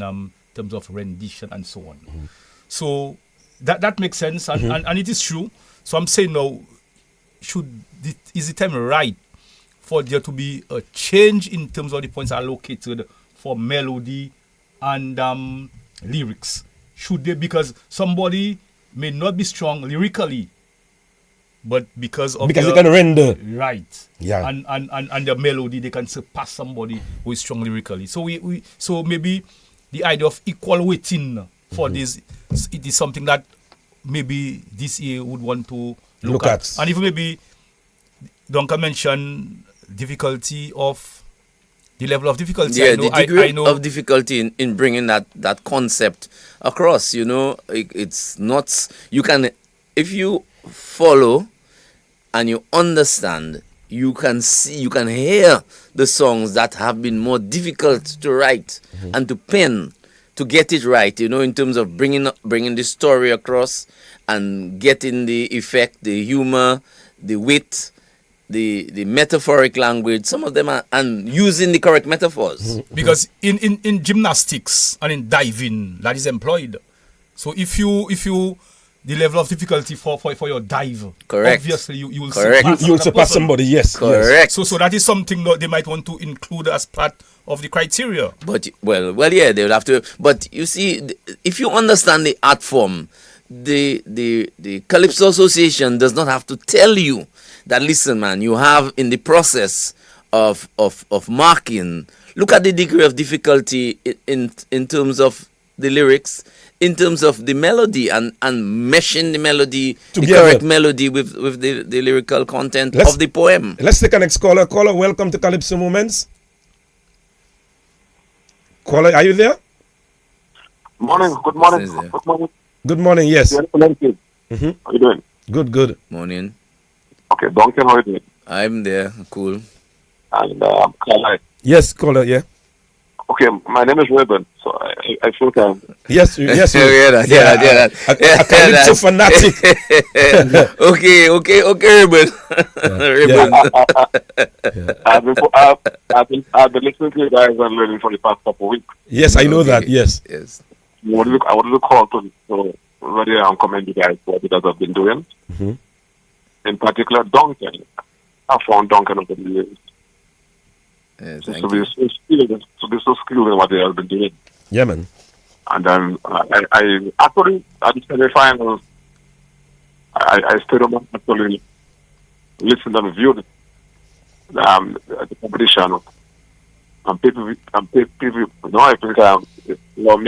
terms of rendition and so on. So that makes sense, and it is true. So I'm saying now, is the time right for there to be a change in terms of the points allocated for melody and lyrics? Should they, because somebody may not be strong lyrically, but because they can render. Right. Yeah. And the melody, they can surpass somebody who is strong lyrically. So so maybe the idea of equal weighting for this, it is something that maybe this year would want to look at. And even maybe Duncan mentioned difficulty of the level of difficulty. Yeah, the degree of difficulty in bringing that concept across. It's not, you can, if you follow and you understand, you can see, you can hear the songs that have been more difficult to write and to pen, to get it right, in terms of bringing the story across and getting the effect, the humor, the wit, the metaphoric language, some of them are, and using the correct metaphors. Because in gymnastics and in diving, that is employed. So if you the level of difficulty for your dive, Correct. obviously you will Correct. You will surpass somebody, yes. Correct. So that is something that they might want to include as part of the criteria. But well, yeah, they will have to. But you see, if you understand the art form, the Calypso Association does not have to tell you that. Listen, man, you have in the process of marking. Look at the degree of difficulty in terms of the lyrics, in terms of the melody, and meshing the melody, Together. the correct melody with the lyrical content of the poem. Let's take our next caller. Caller, welcome to Calypso Moments. Caller, are you there? Morning. Good morning. Good morning. Good morning, yes. How you doing? Good. Morning. Okay, Duncan, how you doing? I'm there. Cool. And Carla. Yes, caller, yeah. Okay, my name is Ruben, so I think Yes. Yeah, that. A Calypso fanatic. Okay, Ruben. I've been listening to you guys and learning for the past couple of weeks. Yes, I know that. Yes. I wanted to call to really commend you guys for what you guys have been doing. Mm-hmm. In particular, Duncan. I found Duncan over the years. To be so skilled in what they have been doing. Yeah, man. And then I actually, at the semi-finals, I stayed on actually listened and viewed the competition. And people, I think me a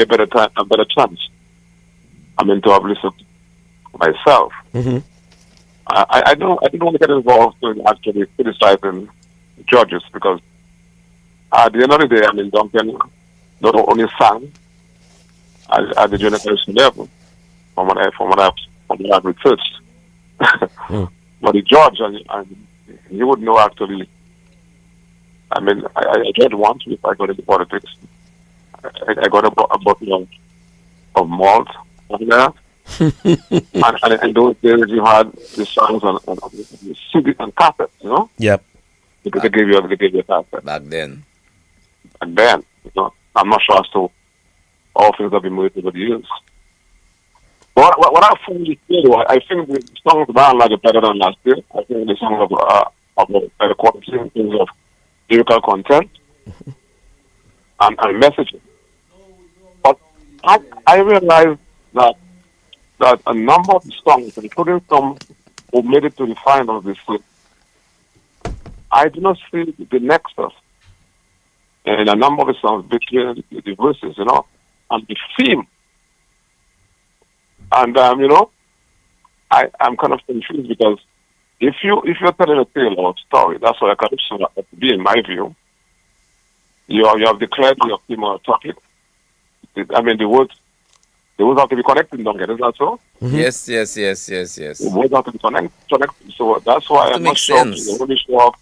better chance. I mean, to have listened myself. Mm-hmm. I didn't want to get involved in actually criticizing judges because at the end of the day, I mean, Duncan not only sang at the junior college level, from what I've researched, but the judge, and he would know actually. I mean, I tried once if I got into politics. I got a bottle of malt on there. and in those days, you had the songs on CD and cassette, you know? Yep. Because they gave you a cassette. Back then. And then, I'm not sure as to all things have been moved over the years. But what I found is, I think the songs by and large are better than last year. I think the songs of better quality in terms of lyrical content and messaging. But I realized that a number of the songs, including some who made it to the finals this year, I do not see the nexus in a number of the songs between the verses, and the theme. And I'm kind of confused because if you're telling a tale or a story, that's what a Calypso has to be, in my view. You have declared your theme or topic. I mean, the words have to be connected, don't get it? Is that so? Mm-hmm. Yes. The words have to be connected. So that's why I'm not sure sense. the only show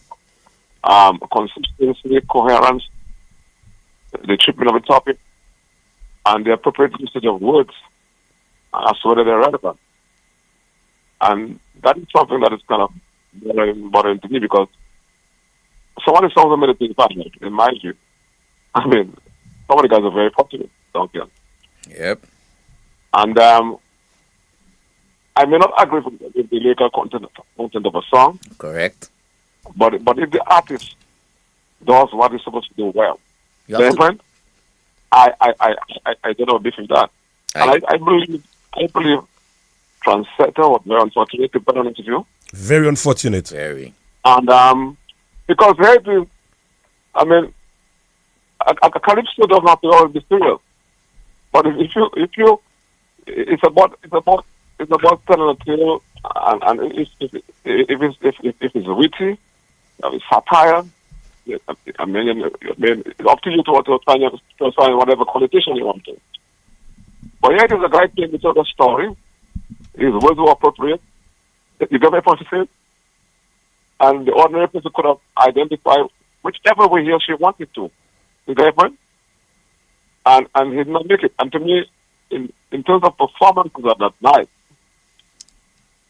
of consistency, coherence, the treatment of a topic, and the appropriate usage of words as to whether they're relevant. And that is something that is kind of bothering to me because some of the songs are made it in in my view. I mean, some of the guys are very fortunate, don't you? Yep. And I may not agree with the lyrical content of a song. Correct. But if the artist does what he's supposed to do well, then I don't know beef with that. And I believe Trendsetter was very unfortunate to put on interview. Very unfortunate. Very. And because I mean, a Calypso doesn't have to always be serious. But if you, it's about telling a tale, and if it's witty, it's satire. I mean, it's up to you to find whatever connotation you want to. But here it is a guy playing this other story. His words were appropriate. You get my point to say? And the ordinary person could have identified whichever way he or she wanted to. You get my point? And he did not make it. And to me, in terms of performances of that night,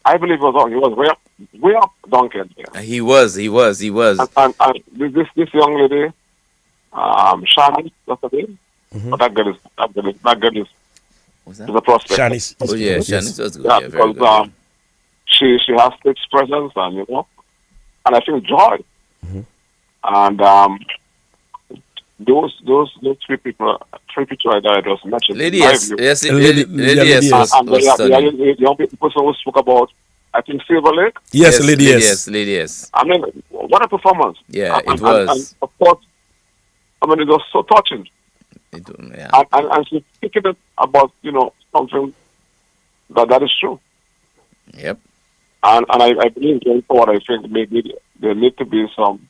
I believe he was way up Duncan. Yeah. He was. And this young lady, Shani, that's her name. But that girl is What's is that? a prospect. Shanice. Oh yeah, Yes. Shanice was good. Yeah, Yeah, very because good. she has stage presence, and and I think joy. And those three people right there I just mentioned. Lady in my yes, view, yes, Lady- lady yeah, yes Lady was, yes. and was the stunning. young person who spoke about, I think, Silver Lake. Yes, lady, yes. lady yes. I mean, what a performance! Yeah, it And was. of course, I mean, it was so touching. Yeah. And she's speaking it about something that is true. Yep. And I believe going forward, I think maybe there need to be some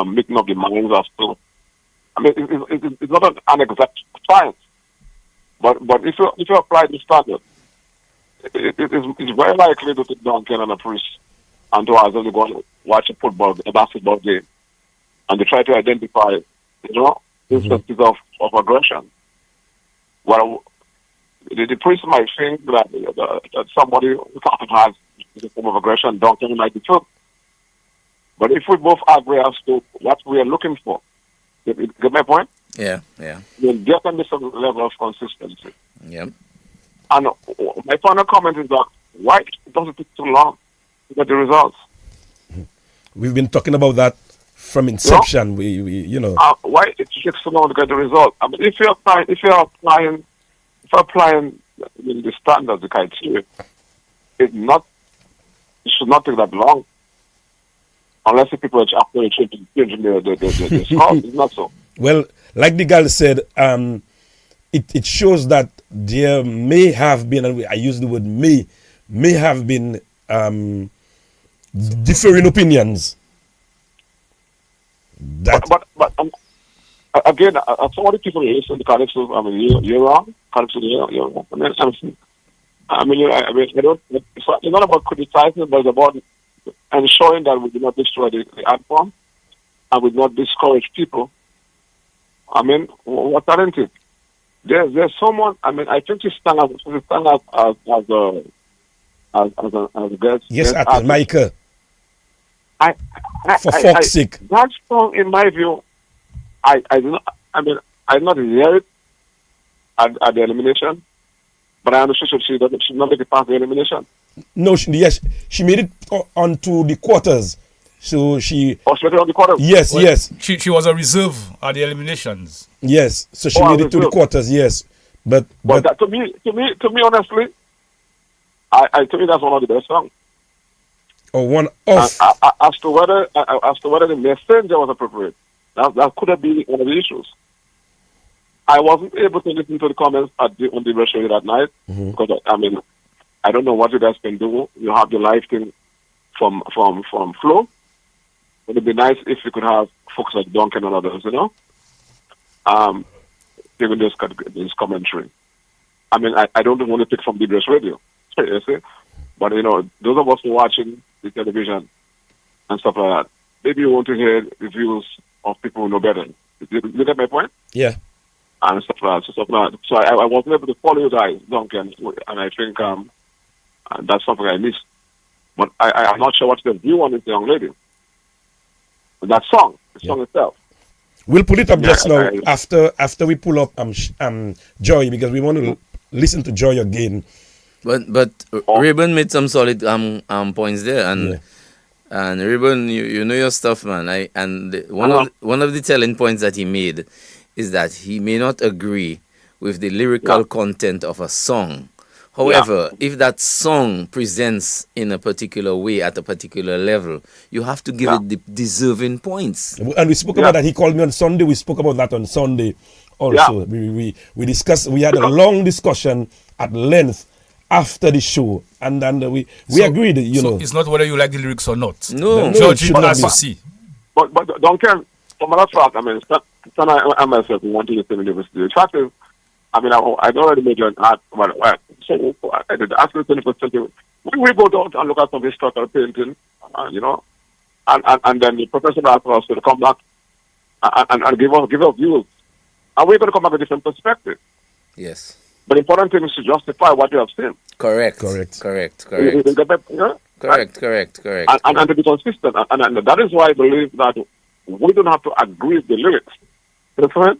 making up the minds as to. I mean, it's not an exact science, but if you apply the standard, it's very likely to take Duncan and a priest and to actually go and watch a basketball game, and they try to identify, instances of aggression. Well, the priest might think that somebody who has a form of aggression, Duncan might be true. But if we both agree as to what we are looking for, get my point? Yeah. Then there can be some level of consistency. Yep. And my final comment is that why does it take too long to get the results? We've been talking about that from inception. We why it takes so long to get the result? I mean, if you're applying the standards, the criteria, it should not take that long. Unless the people are actually changing the scores, it's not so. Well, like the girl said, it shows that there may have been, and I use the word may have been differing opinions. But again, some of the people who listen to Calypso, I mean, you're wrong. Calypso, you're wrong. It's not about criticizing, but it's about ensuring that we do not destroy the art form and we do not discourage people. I mean, what talented? There's someone. I mean, I think she stand up as a guest. Yes, guest at Micah. For fuck's sake. That song, in my view, I did not hear it at the elimination, but I understood she did not make it past the elimination. No, she made it onto the quarters. So she. Oh, she made it on the quarters. Yes, Well, yes. She was a reserve at the eliminations. Yes, so she made it to the quarters. Yes, but that, to me, honestly, to me that's one of the best songs. Or one off. As to whether the messenger was appropriate, that could have been one of the issues. I wasn't able to listen to the comments on the radio that night because I don't know what you guys can do. You have the live thing from Flow. It would be nice if you could have folks like Duncan and others, giving this commentary. I mean, I don't want to pick from the radio, you see? But those of us who are watching the television and stuff like that, maybe you want to hear the views of people who know better. You get my point? Yeah. And stuff like that. So I wasn't able to follow you guys, Duncan, and I think that's something I missed. But I'm not sure what's the view on this young lady. That song, the song itself. We'll put it up just now after we pull up Joy, because we want to listen to Joy again. But Rayburn made some solid points there, and Rayburn, you know your stuff, man. One of the telling points that he made is that he may not agree with the lyrical content of a song. However, if that song presents in a particular way at a particular level, you have to give it the deserving points. And we spoke about that. He called me on Sunday. We spoke about that on Sunday also. We discussed. We had a long discussion at length after the show, and then we agreed. So it's not whether you like the lyrics or not. No, Judge it as you see. But Duncan, from another fact, I myself want to listen to the fact is, I don't already made an art, but so I did ask you 20%. We go down and look at some historical painting, and then the professor asked us to come back and give us views, and we're going to come back with a different perspective. Yes. But the important thing is to justify what you have seen. Correct. Correct. You get that, you know? Correct. And to be consistent. And that is why I believe that we don't have to agree with the lyrics. You know?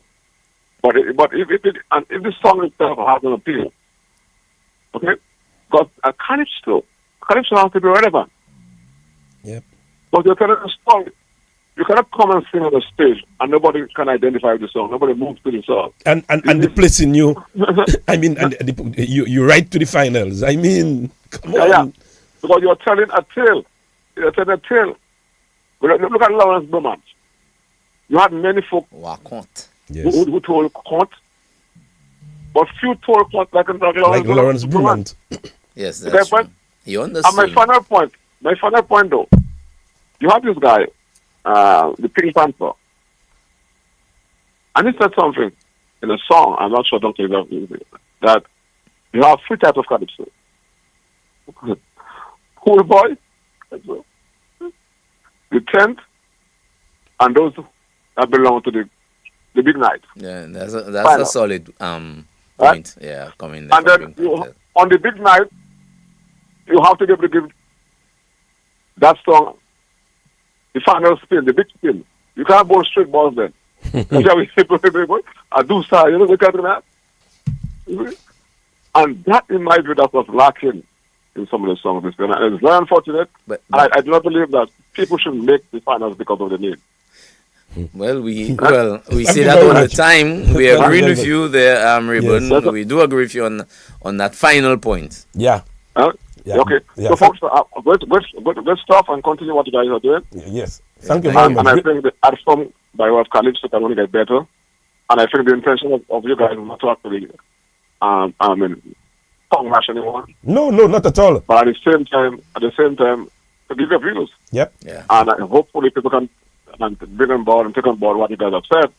But if this song itself has an appeal, okay? Because a calypso has to be relevant. Yep. But you're telling a story. You cannot come and sing on the stage and nobody can identify with the song. Nobody moves to the song. And the placing you, I mean, you right to the finals. I mean, come on. Yeah. Because you're telling a tale. You're telling a tale. Look at Lawrence Beaumont. You had many folk who told conte, but few told conte like Lawrence Beaumont. Yes, that's true. He understood. And my final point though, you have this guy, the Pink Panther, and he said something in a song, I'm not sure, don't think that you have 3 types of calypso. Cool boy, the tent, and those that belong to the big night. Yeah, that's a solid point. Right? Yeah, coming there. And then on the big night, you have to be able to give that song the final spin, the big spin. You can't bowl straight balls then. I do say, you know, look at that. And that, in my view, that was lacking in some of the songs. And it's very unfortunate. But I do not believe that people should make the finals because of the name. Well, we say that all the time. We agree with you there, Ribbon. Yes. We do agree with you on that final point. Yeah. Yeah. Okay. Yeah. So, folks, good stuff and continue what you guys are doing. Yes. Thank you very much. And I think the outcome by way of Calypso can only get better. And I think the intention of you guys is not to actually, tongue lash anyone. No, not at all. But at the same time, to give your views. Yep. Yeah. And hopefully people can bring on board and take on board what you guys have said.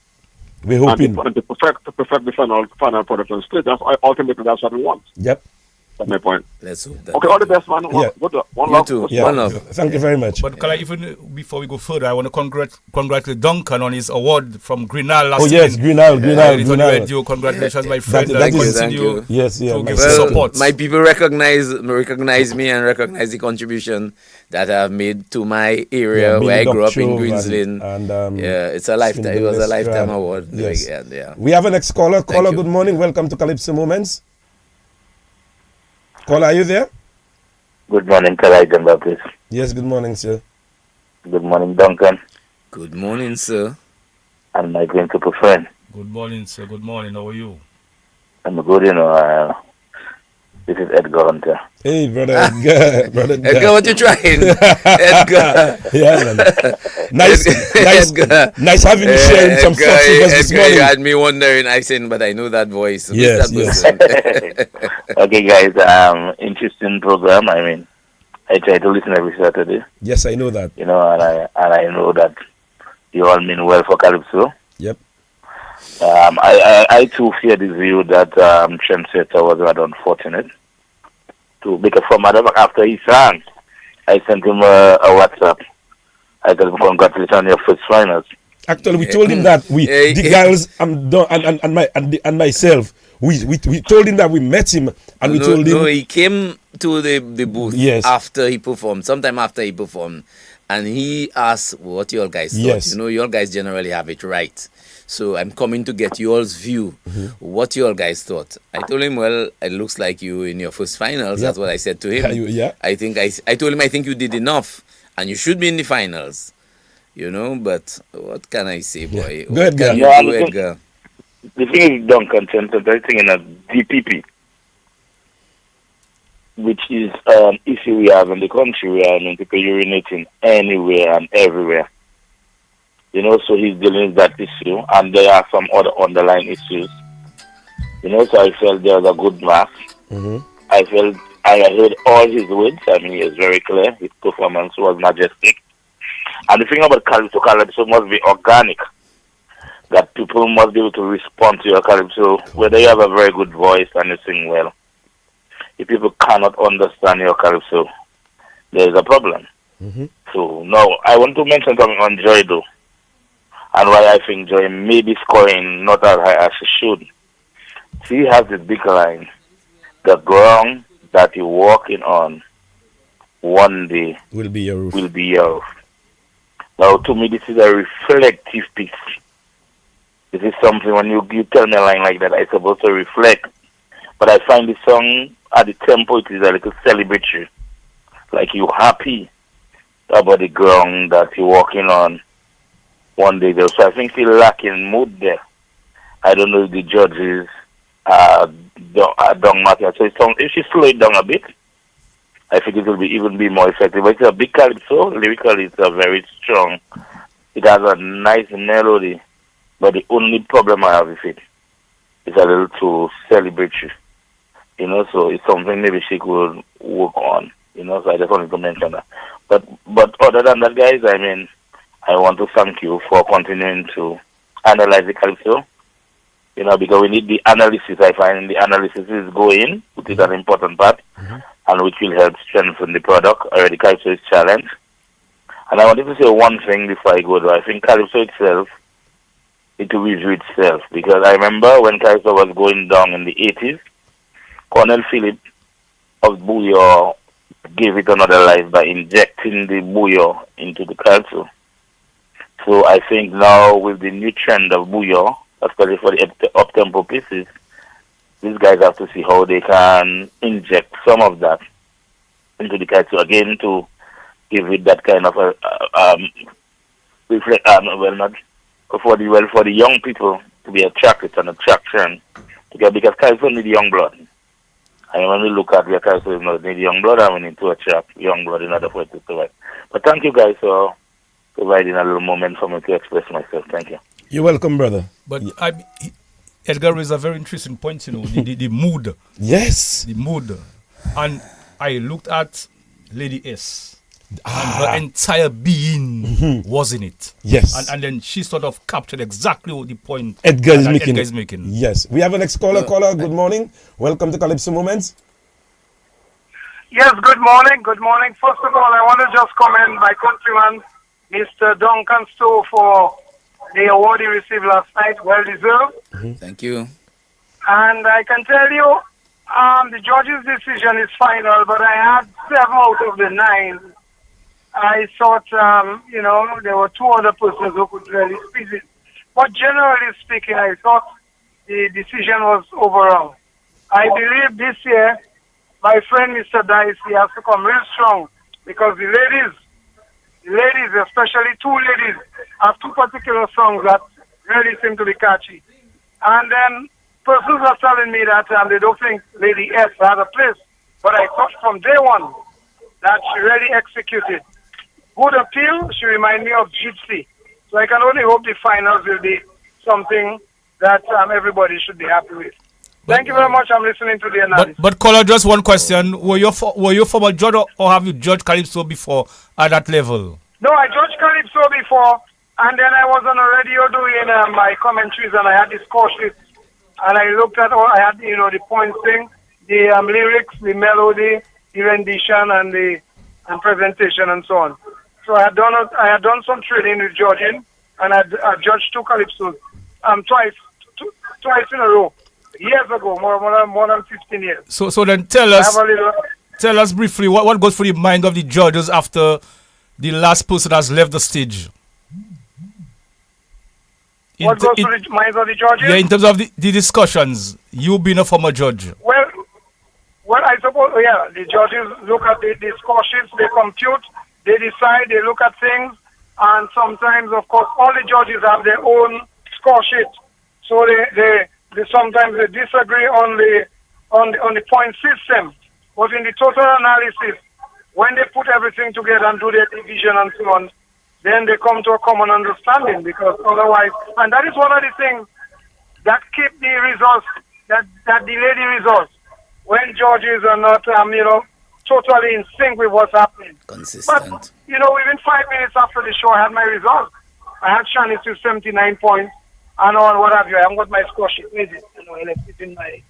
We're hoping. And to perfect the final product on stage. Ultimately, that's what we want. Yep. That's my point. Let's hope that. Okay, all the best, man. Yeah. One love. You too. Yeah. One love. Thank you very much. But Kala, even before we go further, I want to congratulate Duncan on his award from Grinnell last week. Oh yes, Grinnell. Radio. Congratulations, my friend. Thank you. Yes, yeah. To give support. My people recognize me and recognize the contribution that I've made to my area where I grew up in Greensland. And it's a lifetime. It was a lifetime award. Yes. Yeah. We have a next caller. Caller, good morning. Welcome to Calypso Moments. Caller, are you there? Good morning, Kalajan Baptist. Yes, good morning, sir. Good morning, Duncan. Good morning, sir. And my principal friend. Good morning, sir. Good morning. How are you? I'm good, this is Edgar Hunter. Hey, brother Edgar. Edgar, what you trying? Edgar. Yeah, man. Nice having you sharing some thoughts with us this morning. You had me wondering, but I know that voice. Yes. Okay, guys, interesting program. I mean, I try to listen every Saturday. Yes, I know that. And I know that you all mean well for Calypso. Yep. I too fear this view that Trendsetter was rather unfortunate. Because from after he sang, I sent him a WhatsApp. I told him, congratulations on your first finals. Actually, we told him that the girls and myself, we told him that we met him and we told him. No, he came to the booth after he performed, sometime after he performed, and he asked what you all guys thought. Yes. You all guys generally have it right. So I'm coming to get you all's view. What you all guys thought. I told him, well, it looks like you in your first finals. That's what I said to him. I told him I think you did enough and you should be in the finals. But what can I say, boy? Go ahead, Edgar. The thing is, Duncan, I think in a DPP, which is an issue we have in the country where people urinating anywhere and everywhere. So he's dealing with that issue, and there are some other underlying issues. So I felt there was a good mark. I heard all his words. He was very clear. His performance was majestic. And the thing about Calypso must be organic. That people must be able to respond to your Calypso, whether you have a very good voice and you sing well. If people cannot understand your Calypso, there is a problem. So now, I want to mention something on Joy, though. And why I think Joy may be scoring not as high as she should. She has this big line. The ground that you're walking on one day Will be your roof. will be your roof. Now, to me, this is a reflective piece. This is something when you tell me a line like that, I'm supposed to reflect. But I find the song at the tempo, it is a little celebratory. Like you're happy about the ground that you're walking on one day there. So I think she's lacking mood there. I don't know if the judges don't matter. So if she slow it down a bit, I think it will even be more effective. But it's a big calypso. Lyrically, it's a very strong. It has a nice melody. But the only problem I have with it is a little too celebratory. So it's something maybe she could work on. So I just wanted to mention that. But other than that, guys, I want to thank you for continuing to analyze the calypso. Because we need the analysis. I find the analysis is going, which is an important part, and which will help strengthen the product. Already calypso is challenged. And I wanted to say one thing before I go, though. I think calypso itself, it will review itself. Because I remember when calypso was going down in the 80s, Colonel Philip of Bouillon gave it another life by injecting the Bouillon into the calypso. So I think now with the new trend of Bouillon, especially for the up-tempo pieces, these guys have to see how they can inject some of that into the calypso again to give it that kind of for the young people to be attracted and attraction, because calypso need young blood. And when we look at the calypso, we need young blood, and we need to attract young blood in order for it to survive. But thank you guys for providing a little moment for me to express myself. Thank you. You're welcome, brother. But Edgar raised a very interesting point, the mood. Yes. The mood. And I looked at Lady S. And her entire being was in it. Yes. And then she sort of captured exactly what the point Edgar is making. Edgar is making. Yes. We have a next caller. Good morning. Welcome to Calypso Moments. Yes, good morning. Good morning. First of all, I want to just commend my countryman, Mr. Duncan Stowe, for the award he received last night. Well deserved. Thank you. And I can tell you, the judge's decision is final, but I had 7 out of the 9. I thought, there were 2 other persons who could really squeeze it. But generally speaking, I thought the decision was overall. I believe this year, my friend Mr. Dicey has to come real strong, because the ladies, especially 2 ladies, have 2 particular songs that really seem to be catchy. And then persons are telling me that they don't think Lady S had a place. But I thought from day one that she really executed. Good appeal, she reminded me of Gypsy. So I can only hope the finals will be something that everybody should be happy with. Thank you very much. I'm listening to the analysis. But caller, just one question. Were you a former judge, or have you judged Calypso before at that level? No, I judged Calypso before, and then I was on the radio doing my commentaries, and I had the score sheet, and I looked at all. I had the points thing, the lyrics, the melody, the rendition, and presentation, and so on. So I had done some training with judging, and I judged 2 Calypsos, twice in a row, years ago, more than 15 years. So then tell us briefly what goes through the mind of the judges after the last person has left the stage. What goes through the minds of the judges? Yeah, in terms of the discussions, you being a former judge. Well, I suppose, the judges look at the score sheets, they compute, they decide, they look at things, and sometimes, of course, all the judges have their own score sheet. So they sometimes they disagree on the point system. But in the total analysis, when they put everything together and do their division and so on, then they come to a common understanding, because otherwise, and that is one of the things that keep the results, that delay the results, when judges are not, totally in sync with what's happening. Consistent. But, within 5 minutes after the show, I had my results. I had Shanice with 79 points, and all, what have you. I haven't got my score sheet with it. I left it in my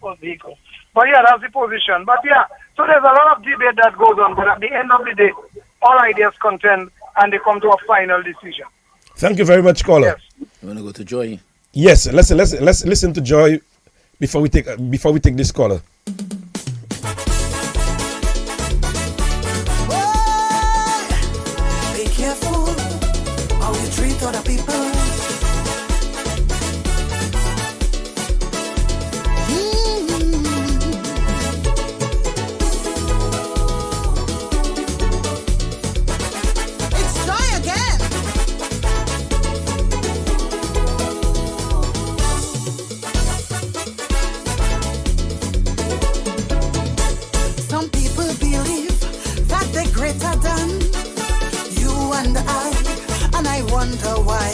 own vehicle. But that's the position. But so there's a lot of debate that goes on, but at the end of the day, all ideas contend, and they come to a final decision. Thank you very much, caller. Yes. You want to go to Joy? Yes, let's listen to Joy before we take this caller. Be careful how you treat other people. It's try again. Some people believe that they're greater than you and I wonder why.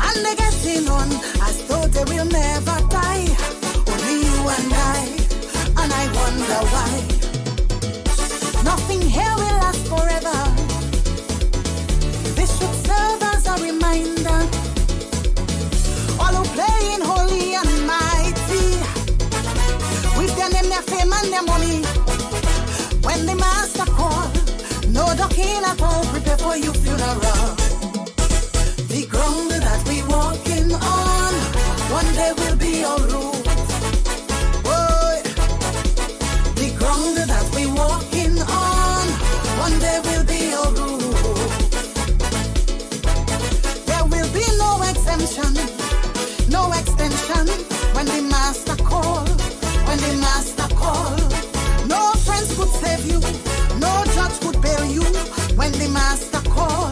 And they getting on as though they will never die. Only you and I wonder why. Nothing here will last forever. This should serve as a reminder. All who playing holy and mighty, with their name, their fame, and their money. When the master call, no ducking at all, prepare for your funeral. The ground that we walking on, one day will be our root. Boy, the ground that we walking on, one day will be our root. There will be no exemption, no extension, when the master call, when the master call. No friends could save you, no judge could bail you, when the master call,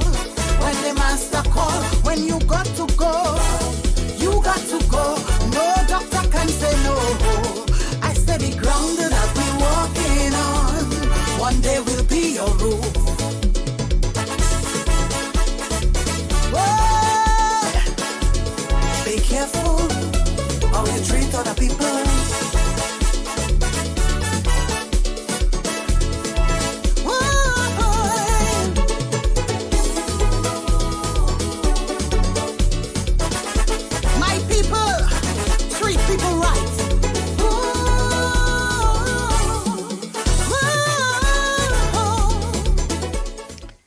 when the master call. When you got to go, you got to go. No doctor can say no. I say the ground that we walking on, one day will be your roof. Boy, be careful how you treat other people.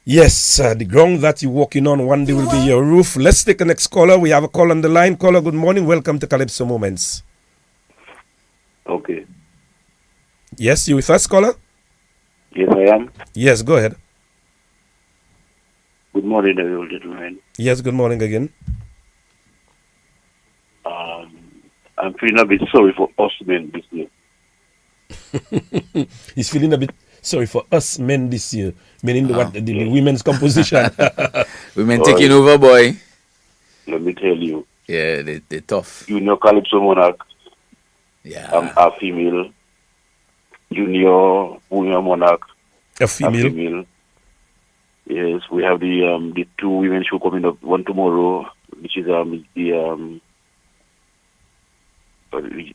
Yes, the ground that you're walking on one day will be your roof. Let's take the next caller. We have a call on the line. Caller, good morning. Welcome to Calypso Moments. Okay. Yes, you with us, caller? Yes, I am. Yes, go ahead. Good morning, everyone, gentlemen. Yes, good morning again. I'm feeling a bit sorry for us men this year. He's feeling a bit sorry for us men this year, meaning the women's composition. Women taking over, boy. Let me tell you. Yeah, they're tough. Junior Calypso Monarch. Yeah. A female. Junior Monarch. A female. Yes, we have the two women show coming up. One tomorrow, which is the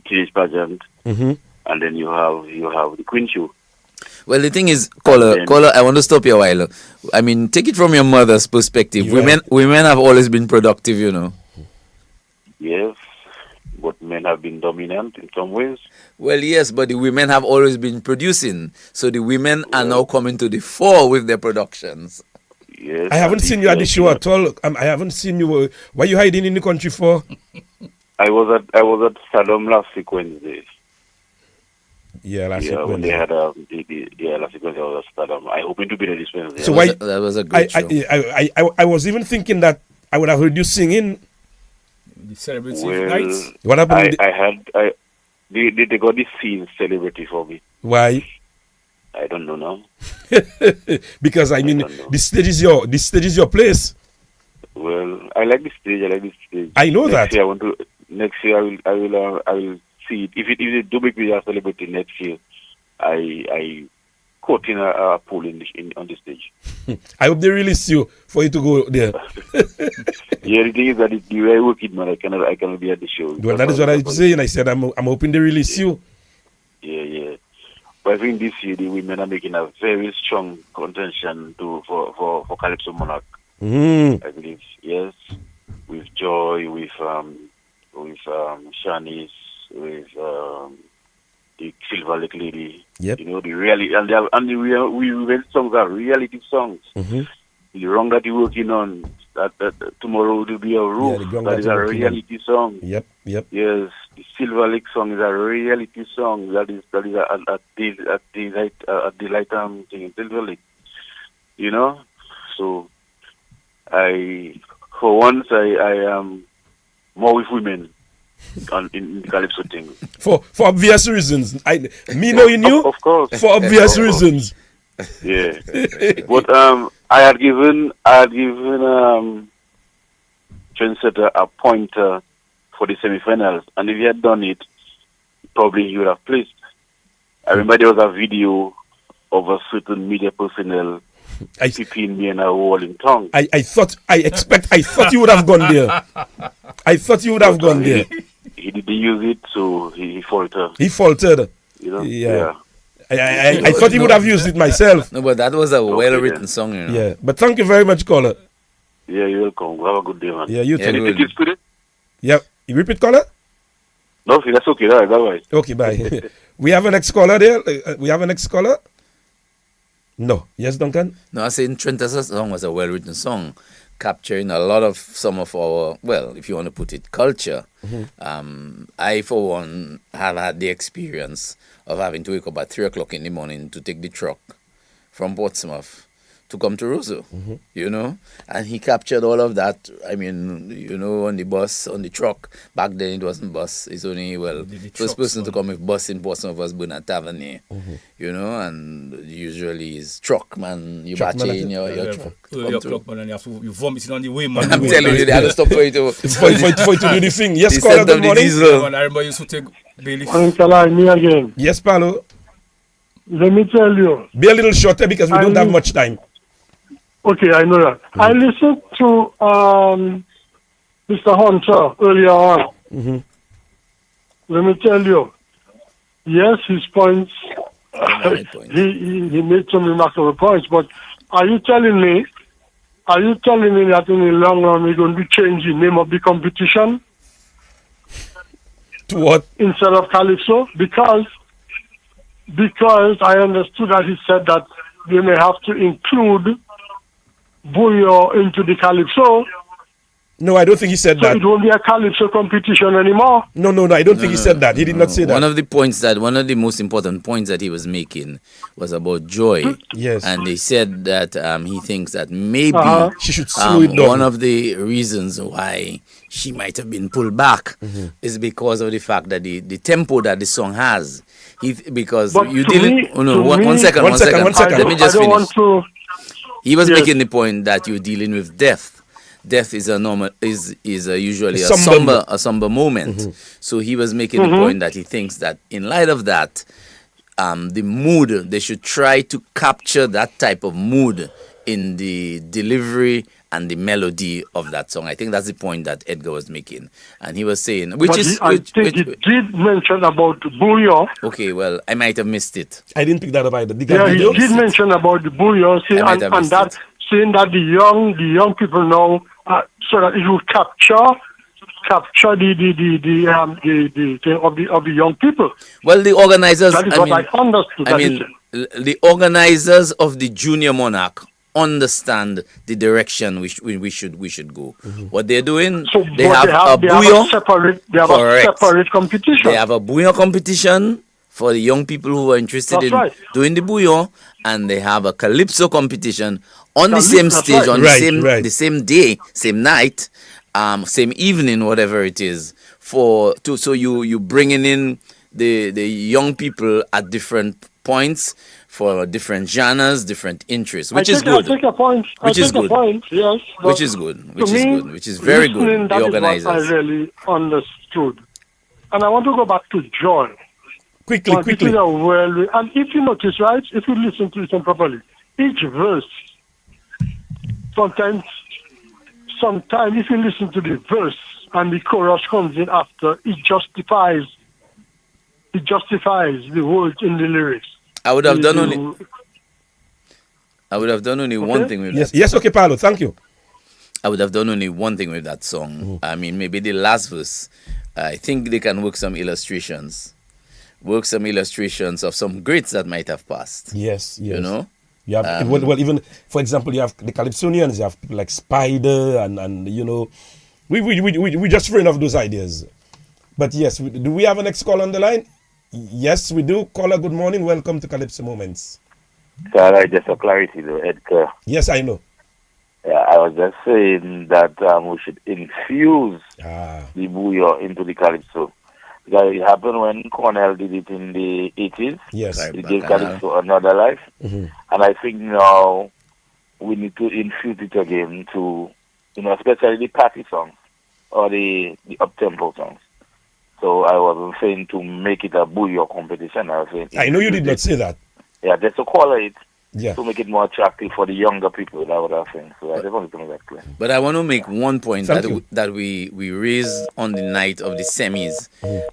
teenage pageant, and then you have the Queen show. Well, the thing is, caller, I want to stop you a while. I mean, take it from your mother's perspective. Women have always been productive, you know. Yes, but men have been dominant in some ways. Well, yes, but the women have always been producing. So the women are now coming to the fore with their productions. Yes. I haven't seen you at the show at all. I haven't seen you. Why are you hiding in the country for? I was at Saddam last week Wednesday. Yeah, last week Wednesday. When they had last week Wednesday I was at Saddam. I hoping to be there this Wednesday. So that was a great show. I was even thinking that I would have heard you singing. The celebrity nights. What happened? They got this scene celebrity for me. Why? I don't know now. Because I mean, this stage is your place. Well, I like this stage. I know that. Next year I will see it. If they do make me a celebrity next year, I caught in a pool on the stage. I hope they release you for you to go there. Yeah, the thing is that the way I work it, man, I cannot be at the show. Well, that is what I'm saying. I said I'm hoping they release you. Yeah. But I think this year the women are making a very strong contention for Calypso Monarch. I believe, yes, with Joy, with Shanice, with the Silver Lake Lady. Yep. You know, the reality, and the women's songs are reality songs. The wrong that you're working on, that tomorrow will be a roof. the wrong That that is you're a working on. reality song. Yep. Yes, the Silver Lake song is a reality song. That is a delight thing in Silver Lake. You know, so for once I am more with women in the Calypso thing. For obvious reasons. Me knowing you, of course, for obvious reasons. Yeah, but I had given Trendsetter a pointer for the semi-finals, and if he had done it, probably he would have placed. I remember there was a video of a certain media personnel peeping me and a rolling tongue. I thought you would have gone there. I thought you would have gone there. He didn't use it, so he faltered. He faltered. You know? Yeah. I thought he would have used it myself. No, but that was a well-written song, you know. Yeah, but thank you very much, caller. Yeah, you're welcome. Have a good day, man. Yeah, you too. Anything else today? Yep. You repeat, caller? No, that's okay. That's right. Okay, bye. We have a next caller there. We have a next caller? No. Yes, Duncan? No, I saying Trent's song was a well-written song, capturing a lot of some of our, well, if you want to put it, culture. I, for one, have had the experience of having to wake up at 3 o'clock in the morning to take the truck from Portsmouth to come to Roseau, you know, and he captured all of that. I mean, you know, on the bus, on the truck. Back then it wasn't bus. It's only, well, first person to come with bus in Portsmouth was Bernard Tavernier, you know, and usually is truck, man. You batch in your truck. Your truck, man, and you vomit it on the way, man. I'm telling you, they had to stop for you to for you to do the thing. Yes, He caller, sent good them the morning. diesel. Man, I remember you used to take Bailey. Me again. Yes, Paulo. Let me tell you. Be a little shorter because we don't have much time. Okay, I know that. I listened to Mr. Hunter earlier on. Let me tell you. Yes, his points. He made some remarkable points, but are you telling me that in the long run we're going to be changing the name of the competition? To what? Instead of Calypso? Because I understood that he said that we may have to include Bouillon into the Calypso. No, I don't think he said So that. it won't be a Calypso competition anymore. No, I don't think he said that. He did not say that. One of the most important points that he was making was about joy. Yes. And he said that he thinks that maybe she should slow it down. One of the reasons why she might have been pulled back is because of the fact that the tempo that the song has. One second. Let me just finish. He was making the point that you're dealing with death. Death is usually a somber moment. So he was making the point that he thinks that in light of that, the mood, they should try to capture that type of mood in the delivery and the melody of that song. I think that's the point that Edgar was making. And he was saying, I think he did mention about Bouillon. Okay, well, I might have missed it. I didn't pick that up either. He did mention about the Bouillon, saying that the young people now, so that it will capture the young people. Well, the organizers. That is what I understood. The organizers of the Junior Monarch understand the direction we should go. What they're doing, they have a separate competition. They have a bouillon competition for the young people who are interested doing the bouillon, and they have a Calypso competition on the same stage, the same day, same night, same evening, whatever it is. So you bringing in the young people at different points for different genres, different interests, which is good. I take a point. Which is good. Yes. Which is good. Which is very good. The organizers. That is what I really understood. And I want to go back to joy. Quickly. And if you notice, right, if you listen to it properly, each verse, sometimes if you listen to the verse and the chorus comes in after, it justifies the words in the lyrics. I would have done only one thing with that. Yes, okay, Paulo, thank you. I would have done only one thing with that song. I mean, maybe the last verse. I think they can work some illustrations of some greats that might have passed. Yes. You know, You have well, even for example, you have the Calypsonians. You have people like Spider, and you know, we just throwing off those ideas. But yes, do we have an next call on the line? Yes, we do. Caller, good morning. Welcome to Calypso Moments. So, just for clarity, though, Edgar. Yes, I know. Yeah, I was just saying that we should infuse the bouillon into the calypso. Because it happened when Cornell did it in the 80s. Yes. It gave calypso another life. Mm-hmm. And I think now we need to infuse it again to, especially the party songs or the up-tempo songs. So I wasn't saying to make it a bouillon competition. I was saying... I know you did not say that. Yeah, just to call it. Yeah. To make it more attractive for the younger people, that what I think. So I just wanted to make that clear. But I want to make one point Thank you. that we raised on the night of the semis,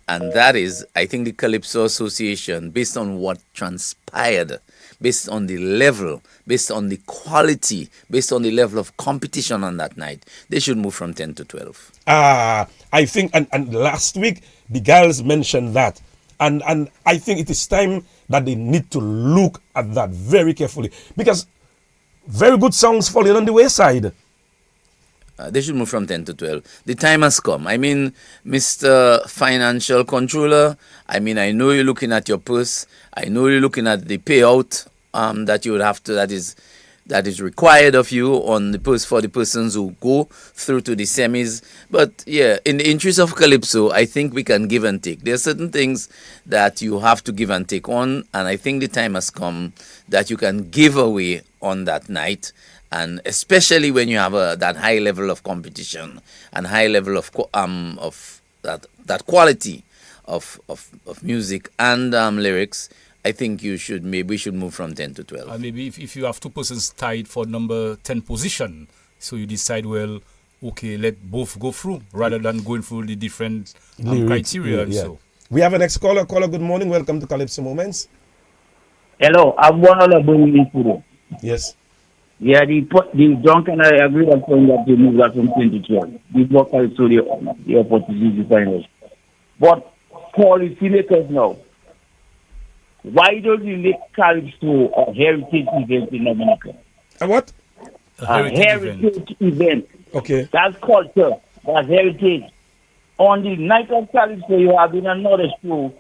and that is, I think the Calypso Association, based on what transpired, based on the level, based on the quality, based on the level of competition on that night, they should move from 10 to 12. I think, and last week, the girls mentioned that. And I think it is time that they need to look at that very carefully. Because very good songs falling on the wayside. They should move from 10 to 12. The time has come. I mean, Mr. Financial Controller, I know you're looking at your purse. I know you're looking at the payout that you would have to, that is required of you on the purse for the persons who go through to the semis. But yeah, in the interest of Calypso, I think we can give and take. There are certain things that you have to give and take on, and I think the time has come that you can give away on that night. And especially when you have that high level of competition and high level of that quality of music and let I think we should move from 10 to 12. And maybe if you have two persons tied for number 10 position, so you decide, well, okay, let both go through rather than going through the different criteria. Yeah. So We have a next caller. Caller, good morning. Welcome to Calypso Moments. Hello, I'm one of the Buni. Yes. Yeah, the drunk and I agree on saying that they move that from 10 to 12. This work also the opportunity to finals. But policymakers now, why don't you make Calypso a heritage event in Dominica? A what? A heritage event. Okay. That's culture. That's heritage. On the night of Calypso, you have been another show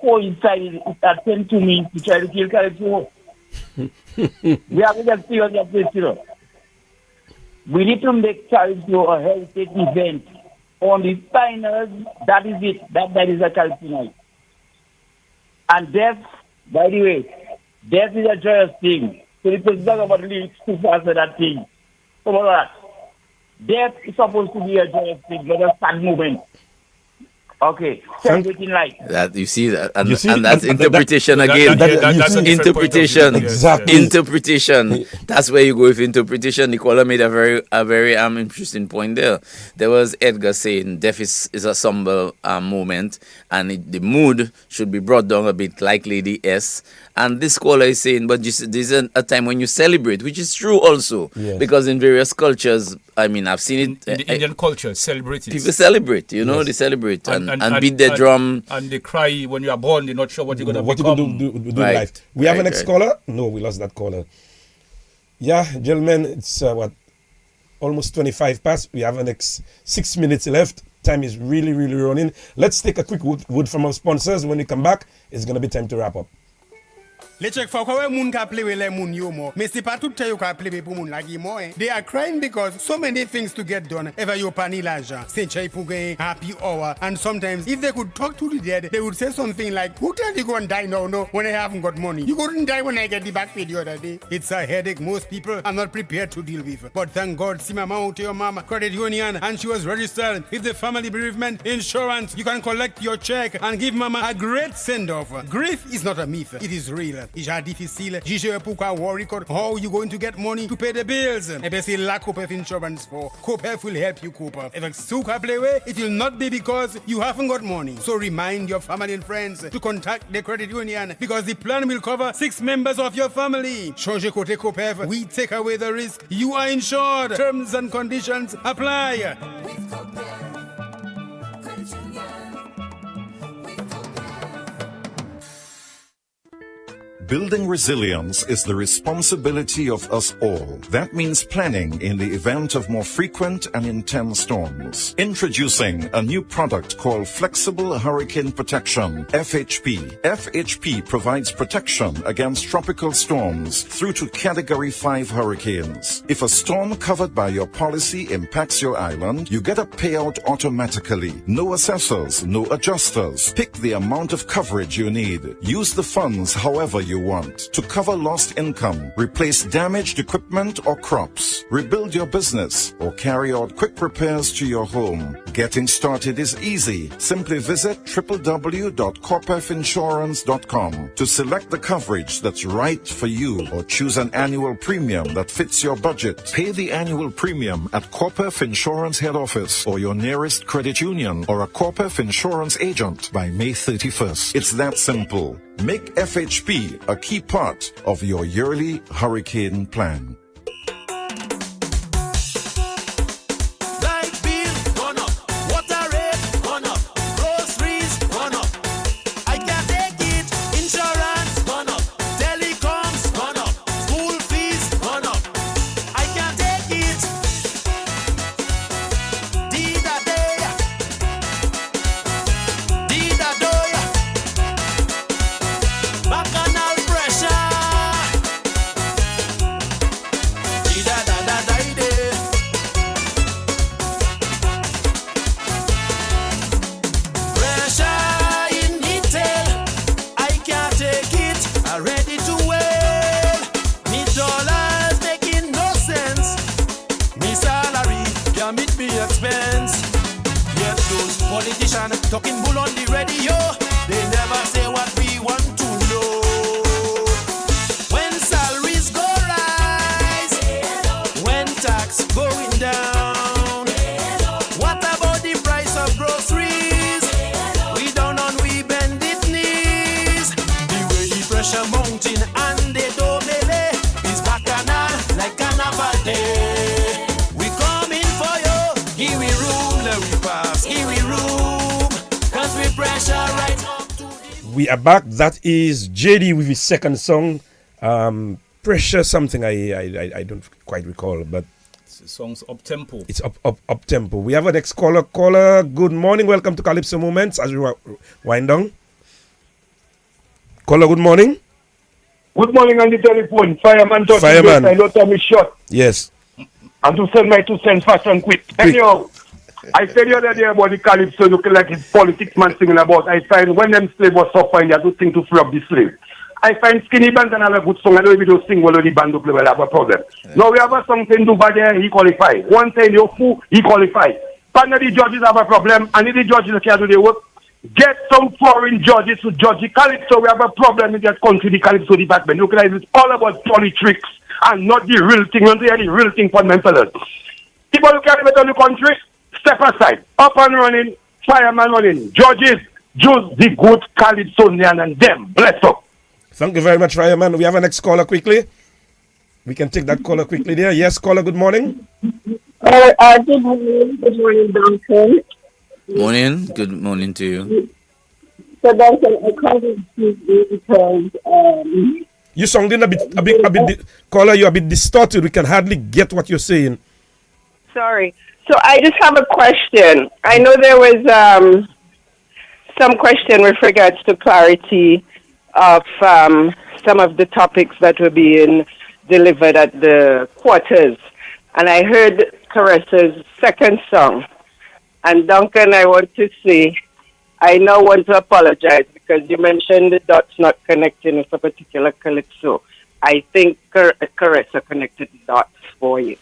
coincided at 10 to me to try to kill Calypso. We have to get serious at this, We need to make Calypso a heritage event. On the finals, that is it. That is a Calypso night. And death, by the way, death is a joyous thing. So the person talk about the lyrics too fast for that thing. So about that. Death is supposed to be a joyous thing, not a sad moment. Okay, celebrating life. That you see that, and that's interpretation again. That's interpretation. Exactly. Interpretation. That's where you go with interpretation. Nicola made a very interesting point there. There was Edgar saying death is a somber moment, and the mood should be brought down a bit, like Lady S. And this caller is saying, but this is a time when you celebrate, which is true also, because in various cultures, I've seen it. In the Indian culture, celebrate it. People celebrate, they celebrate and beat their drum. And they cry when you are born, they're not sure what you're going to become. What you do in life. We have a next caller? No, we lost that caller. Yeah, gentlemen, it's almost 25 past. We have the next 6 minutes left. Time is really, really running. Let's take a quick word from our sponsors. When we come back, it's going to be time to wrap up. Les check for how moun ka play with moun yo mo. Mais c'est pas tout you ka play pour moun lagi mo. They are crying because so many things to get done. Ever you pani l'argent. C'est chay pour gagner happy hour. And sometimes if they could talk to the dead, they would say something like, who tell you go and die now? No, when I haven't got money. You couldn't die when I get the back pay the other day. It's a headache most people are not prepared to deal with. But thank God, see mama out to your mama credit union and she was registered with the family bereavement insurance. You can collect your check and give mama a great send-off. Grief is not a myth. It is real. It's difficile. Juger pourquoi worry how you going to get money to pay the bills. Et bien c'est la Copef Insurance for. Copef will help you cope. Avec Suka Playway, it will not be because you haven't got money. So remind your family and friends to contact the credit union because the plan will cover 6 members of your family. Change côté Copef, we take away the risk. You are insured. Terms and conditions apply. With Copef, credit union. Building resilience is the responsibility of us all. That means planning in the event of more frequent and intense storms. Introducing a new product called Flexible Hurricane Protection, FHP. FHP provides protection against tropical storms through to Category 5 hurricanes. If a storm covered by your policy impacts your island, you get a payout automatically. No assessors, no adjusters. Pick the amount of coverage you need. Use the funds however you want to cover lost income, replace damaged equipment or crops, rebuild your business, or carry out quick repairs to your home. Getting started is easy. Simply visit www.corpefinsurance.com to select the coverage that's right for you or choose an annual premium that fits your budget. Pay the annual premium at Corpef Insurance Head Office or your nearest credit union or a Corpef Insurance agent by May 31st. It's that simple. Make FHP a key part of your yearly hurricane plan. Light bill gone up, water rate gone up, groceries gone up. I can't take it. Insurance gone up, telecoms gone up, school fees gone up. I can't take it. Dida day, dida doya. Bacchanal pressure. Dida da da da de. Pressure in detail. I can't take it. I'm ready to wail. Me dollars making no sense. Me salary can't meet me expense. Yet those politicians talking bull on the radio. They never say what we want to know. When salaries go rise, when tax going down, what about the price of groceries? We down on we bended knees. The way the pressure mounting and they don't melee is bacchanal like carnival day. We coming for you, here we room, let we pass, here we room, cause we pressure right up. We are back. That is JD with his second song, Pressure something I don't quite recall, but The song's up tempo. it's up tempo. We have a next caller. Caller, good morning. Welcome to Calypso Moments as we wind down. Caller, good morning. Good morning on the telephone. Fireman talking. Fireman. I know time is short. Yes. And to send my 2 cents fast and quick. Anyhow, I said the other day about the Calypso looking like it's politics man singing about. I find when them slave was suffering, they do thing to free up the slave. I find Skinny Band and have a good song. I don't even sing well the band to play well, I have a problem. Now we have a song saying do bad there, he qualify. One saying you fool, he qualify. But now the judges have a problem, and if the judges can't do their work, get some foreign judges to judge the Calypso. We have a problem in that country, the Calypso department. Look like it's all about politics and not the real thing. Not the real thing for them fellas. People who can't better the country, step aside. Up and running, fireman running. Judges, choose the good Calypsonian and them. Bless up. Thank you very much, Fireman. We have a next caller quickly. We can take that caller quickly there. Yes, caller, good morning. Good morning, Duncan. Morning. Good morning to you. So Duncan, I called you because You sounding a bit, caller, you're a bit distorted. We can hardly get what you're saying. sorry. So I just have a question. I know there was some question with regards to clarity of some of the topics that were being delivered at the quarters. And I heard Carissa's second song. And Duncan, I want to say, I now want to apologize because you mentioned the dots not connecting with a particular calypso. I think Carissa connected the dots for you.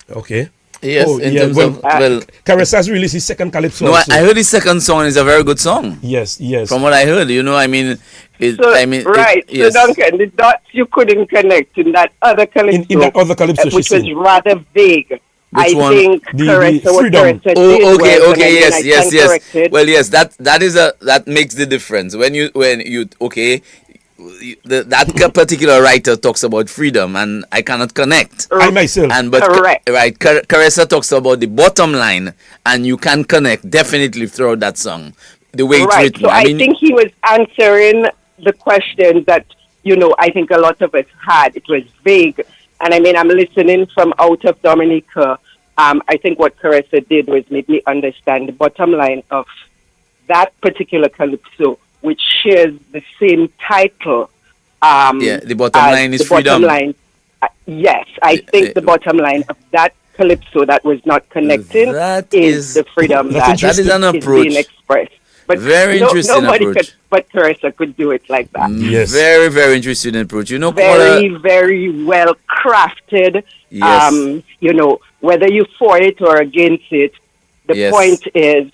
Okay. Yes, in terms of, well, Carissa's released his second calypso. No, I heard his second song is a very good song. Yes, yes. From what I heard, you know, I mean, right. Yes. So Duncan, the dots you couldn't connect in that other calypso, in that other calypso, which was rather vague. Which one? Think Carissa was Carissa Oh, okay, was, okay, and yes. Well, yes, that makes the difference when you okay. That particular writer talks about freedom, and I cannot connect. I myself. Correct. Right, Carissa talks about the bottom line, and you can connect definitely throughout that song. The way it's written. So I think he was answering the questions that, I think a lot of us had. It was vague. And I mean, I'm listening from out of Dominica. I think what Caressa did was make me understand the bottom line of that particular Calypso, which shares the same title. The bottom line is freedom. Bottom line, yes, I think the bottom line of that Calypso that was not connecting is the freedom that is an approach. Being expressed. But very interesting nobody approach. but Caressa could do it like that. Yes. Very, very interesting approach. Very well crafted. Yes. Whether you for it or against it, the point is,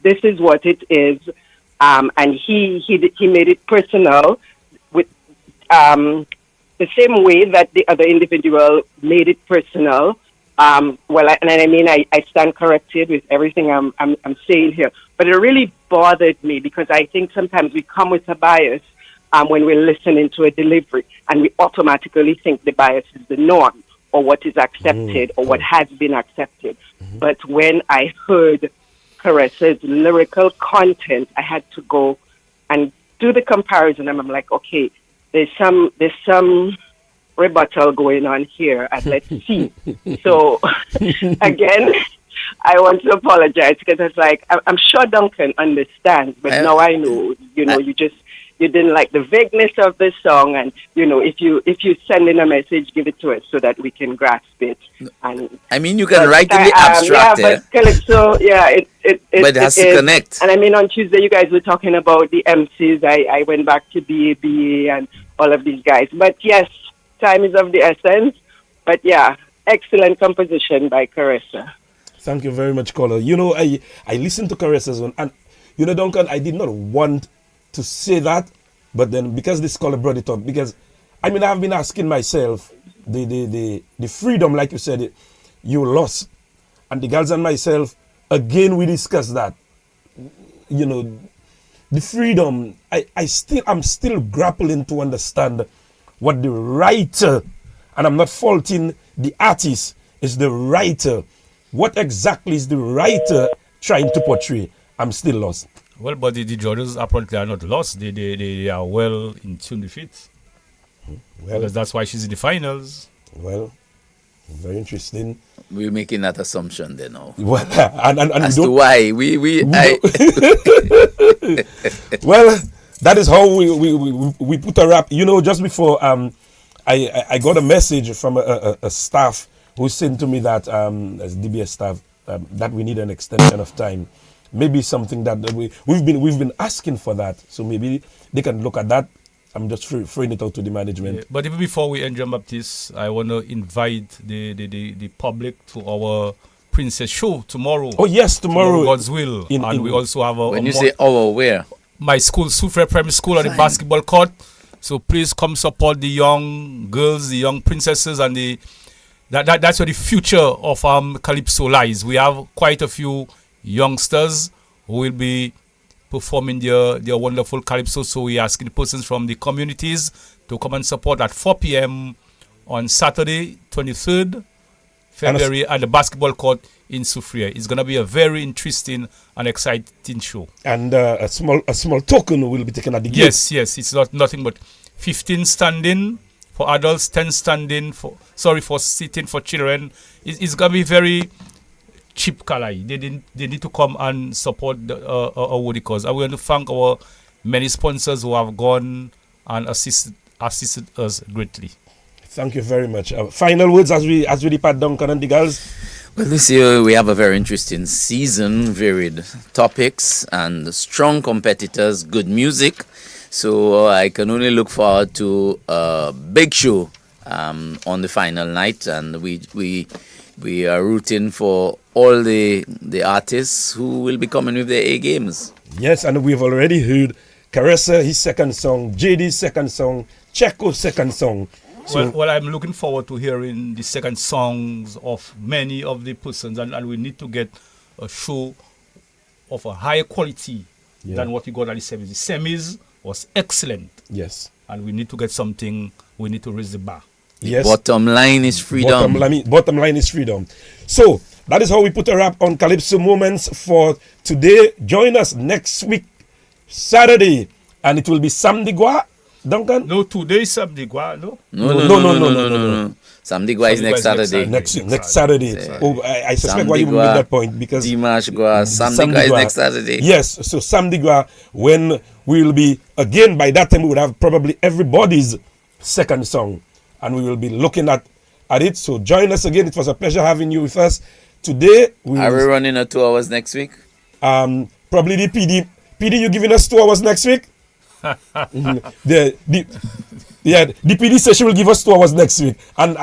this is what it is. And he made it personal with the same way that the other individual made it personal. I stand corrected with everything I'm saying here, but it really bothered me because I think sometimes we come with a bias when we're listening to a delivery, and we automatically think the bias is the norm or what is accepted or what has been accepted. But when I heard Caressa's lyrical content, I had to go and do the comparison, and I'm like, okay, there's some rebuttal going on here, and let's see. So again, I want to apologize because it's like I'm sure Duncan understands, but now I know. You didn't like the vagueness of the song, and if you send in a message, give it to us so that we can grasp it. And I mean, you can write in the abstract, but Calypso, but it has to connect. And I mean, on Tuesday, you guys were talking about the MCs. I went back to BAB and all of these guys, but yes, time is of the essence. But yeah, excellent composition by Caressa. Thank you very much, caller. I listened to Caressa's one, and Duncan, I did not want to say that, but then because this caller brought it up, because I mean, I've been asking myself the freedom, like you said, you lost, and the girls and myself, again, we discussed that. The freedom, I'm still grappling to understand what the writer, and I'm not faulting the artist, is the writer. What exactly is the writer trying to portray? I'm still lost. Well, but the judges apparently are not lost. They are well in tune with it. Well, because that's why she's in the finals. Well, very interesting. We're making that assumption there now. Well, and as to why well, that is how we put a wrap. Just before I got a message from a staff who sent to me that as DBS staff that we need an extension of time. Maybe something that we've been asking for that, so maybe they can look at that. I'm just throwing it out to the management. Yeah, but even before we end, John Baptiste, I want to invite the public to our Princess show tomorrow. Oh yes, tomorrow, God's will, and we also have a. When you say our, where? My school, Soufriere Primary School, on the basketball court. So please come support the young girls, the young princesses, and that's where the future of Calypso lies. We have quite a few youngsters who will be performing their wonderful Calypso. So we asking the persons from the communities to come and support at 4 p.m. on Saturday, 23rd February at the basketball court in Soufriere. It's going to be a very interesting and exciting show. And a small token will be taken at the gate. Yes. It's nothing but 15 standing for adults, 10 standing for sitting for children. It's going to be very cheap Kalai. They need to come and support our cause. I want to thank our many sponsors who have gone and assisted us greatly. Thank you very much. Final words as we depart, Duncan and the girls. Well, this year we have a very interesting season, varied topics and strong competitors, good music. So I can only look forward to a big show on the final night, and we are rooting for all the artists who will be coming with their A games. Yes, and we've already heard Caressa, his second song, JD's second song, Checo's second song. So, well, I'm looking forward to hearing the second songs of many of the persons, and we need to get a show of a higher quality than what we got at the semis. The semis was excellent. Yes. And we need to get something, we need to raise the bar. Yes. Bottom line is freedom. Bottom line is freedom. So that is how we put a wrap on Calypso Moments for today. Join us next week, Saturday, and it will be Sam Digwa Duncan? No, today is Samdigua, no? No. Samdigua is next Saturday. Next Saturday. Oh, I suspect why you made that point because Dimash Gua, Samdigua is next Saturday. Yes, so Samdigua, when we will be again, by that time we would have probably everybody's second song, and we will be looking at it. So join us again. It was a pleasure having you with us today. Are we running 2 hours next week? Probably the PD. PD, you giving us 2 hours next week? the PD says she will give us 2 hours next week, and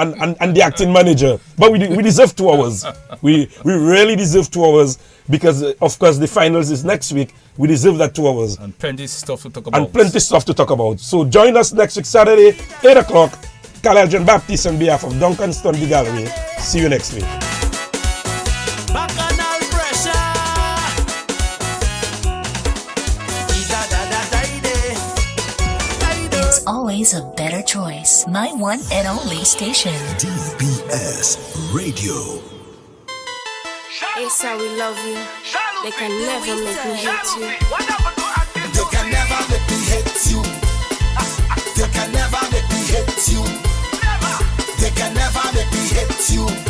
the acting manager. But we deserve 2 hours. We really deserve 2 hours because of course the finals is next week. We deserve that 2 hours. And plenty stuff to talk about. So join us next week Saturday, 8 o'clock. Calais Baptist on behalf of Duncan Stone the Gallery. See you next week. Always a better choice. My one and only station. DBS Radio. It's how we love you. They can never make me hate you. They can never make me hate you. They can never make me hate you. They can never make me hate you.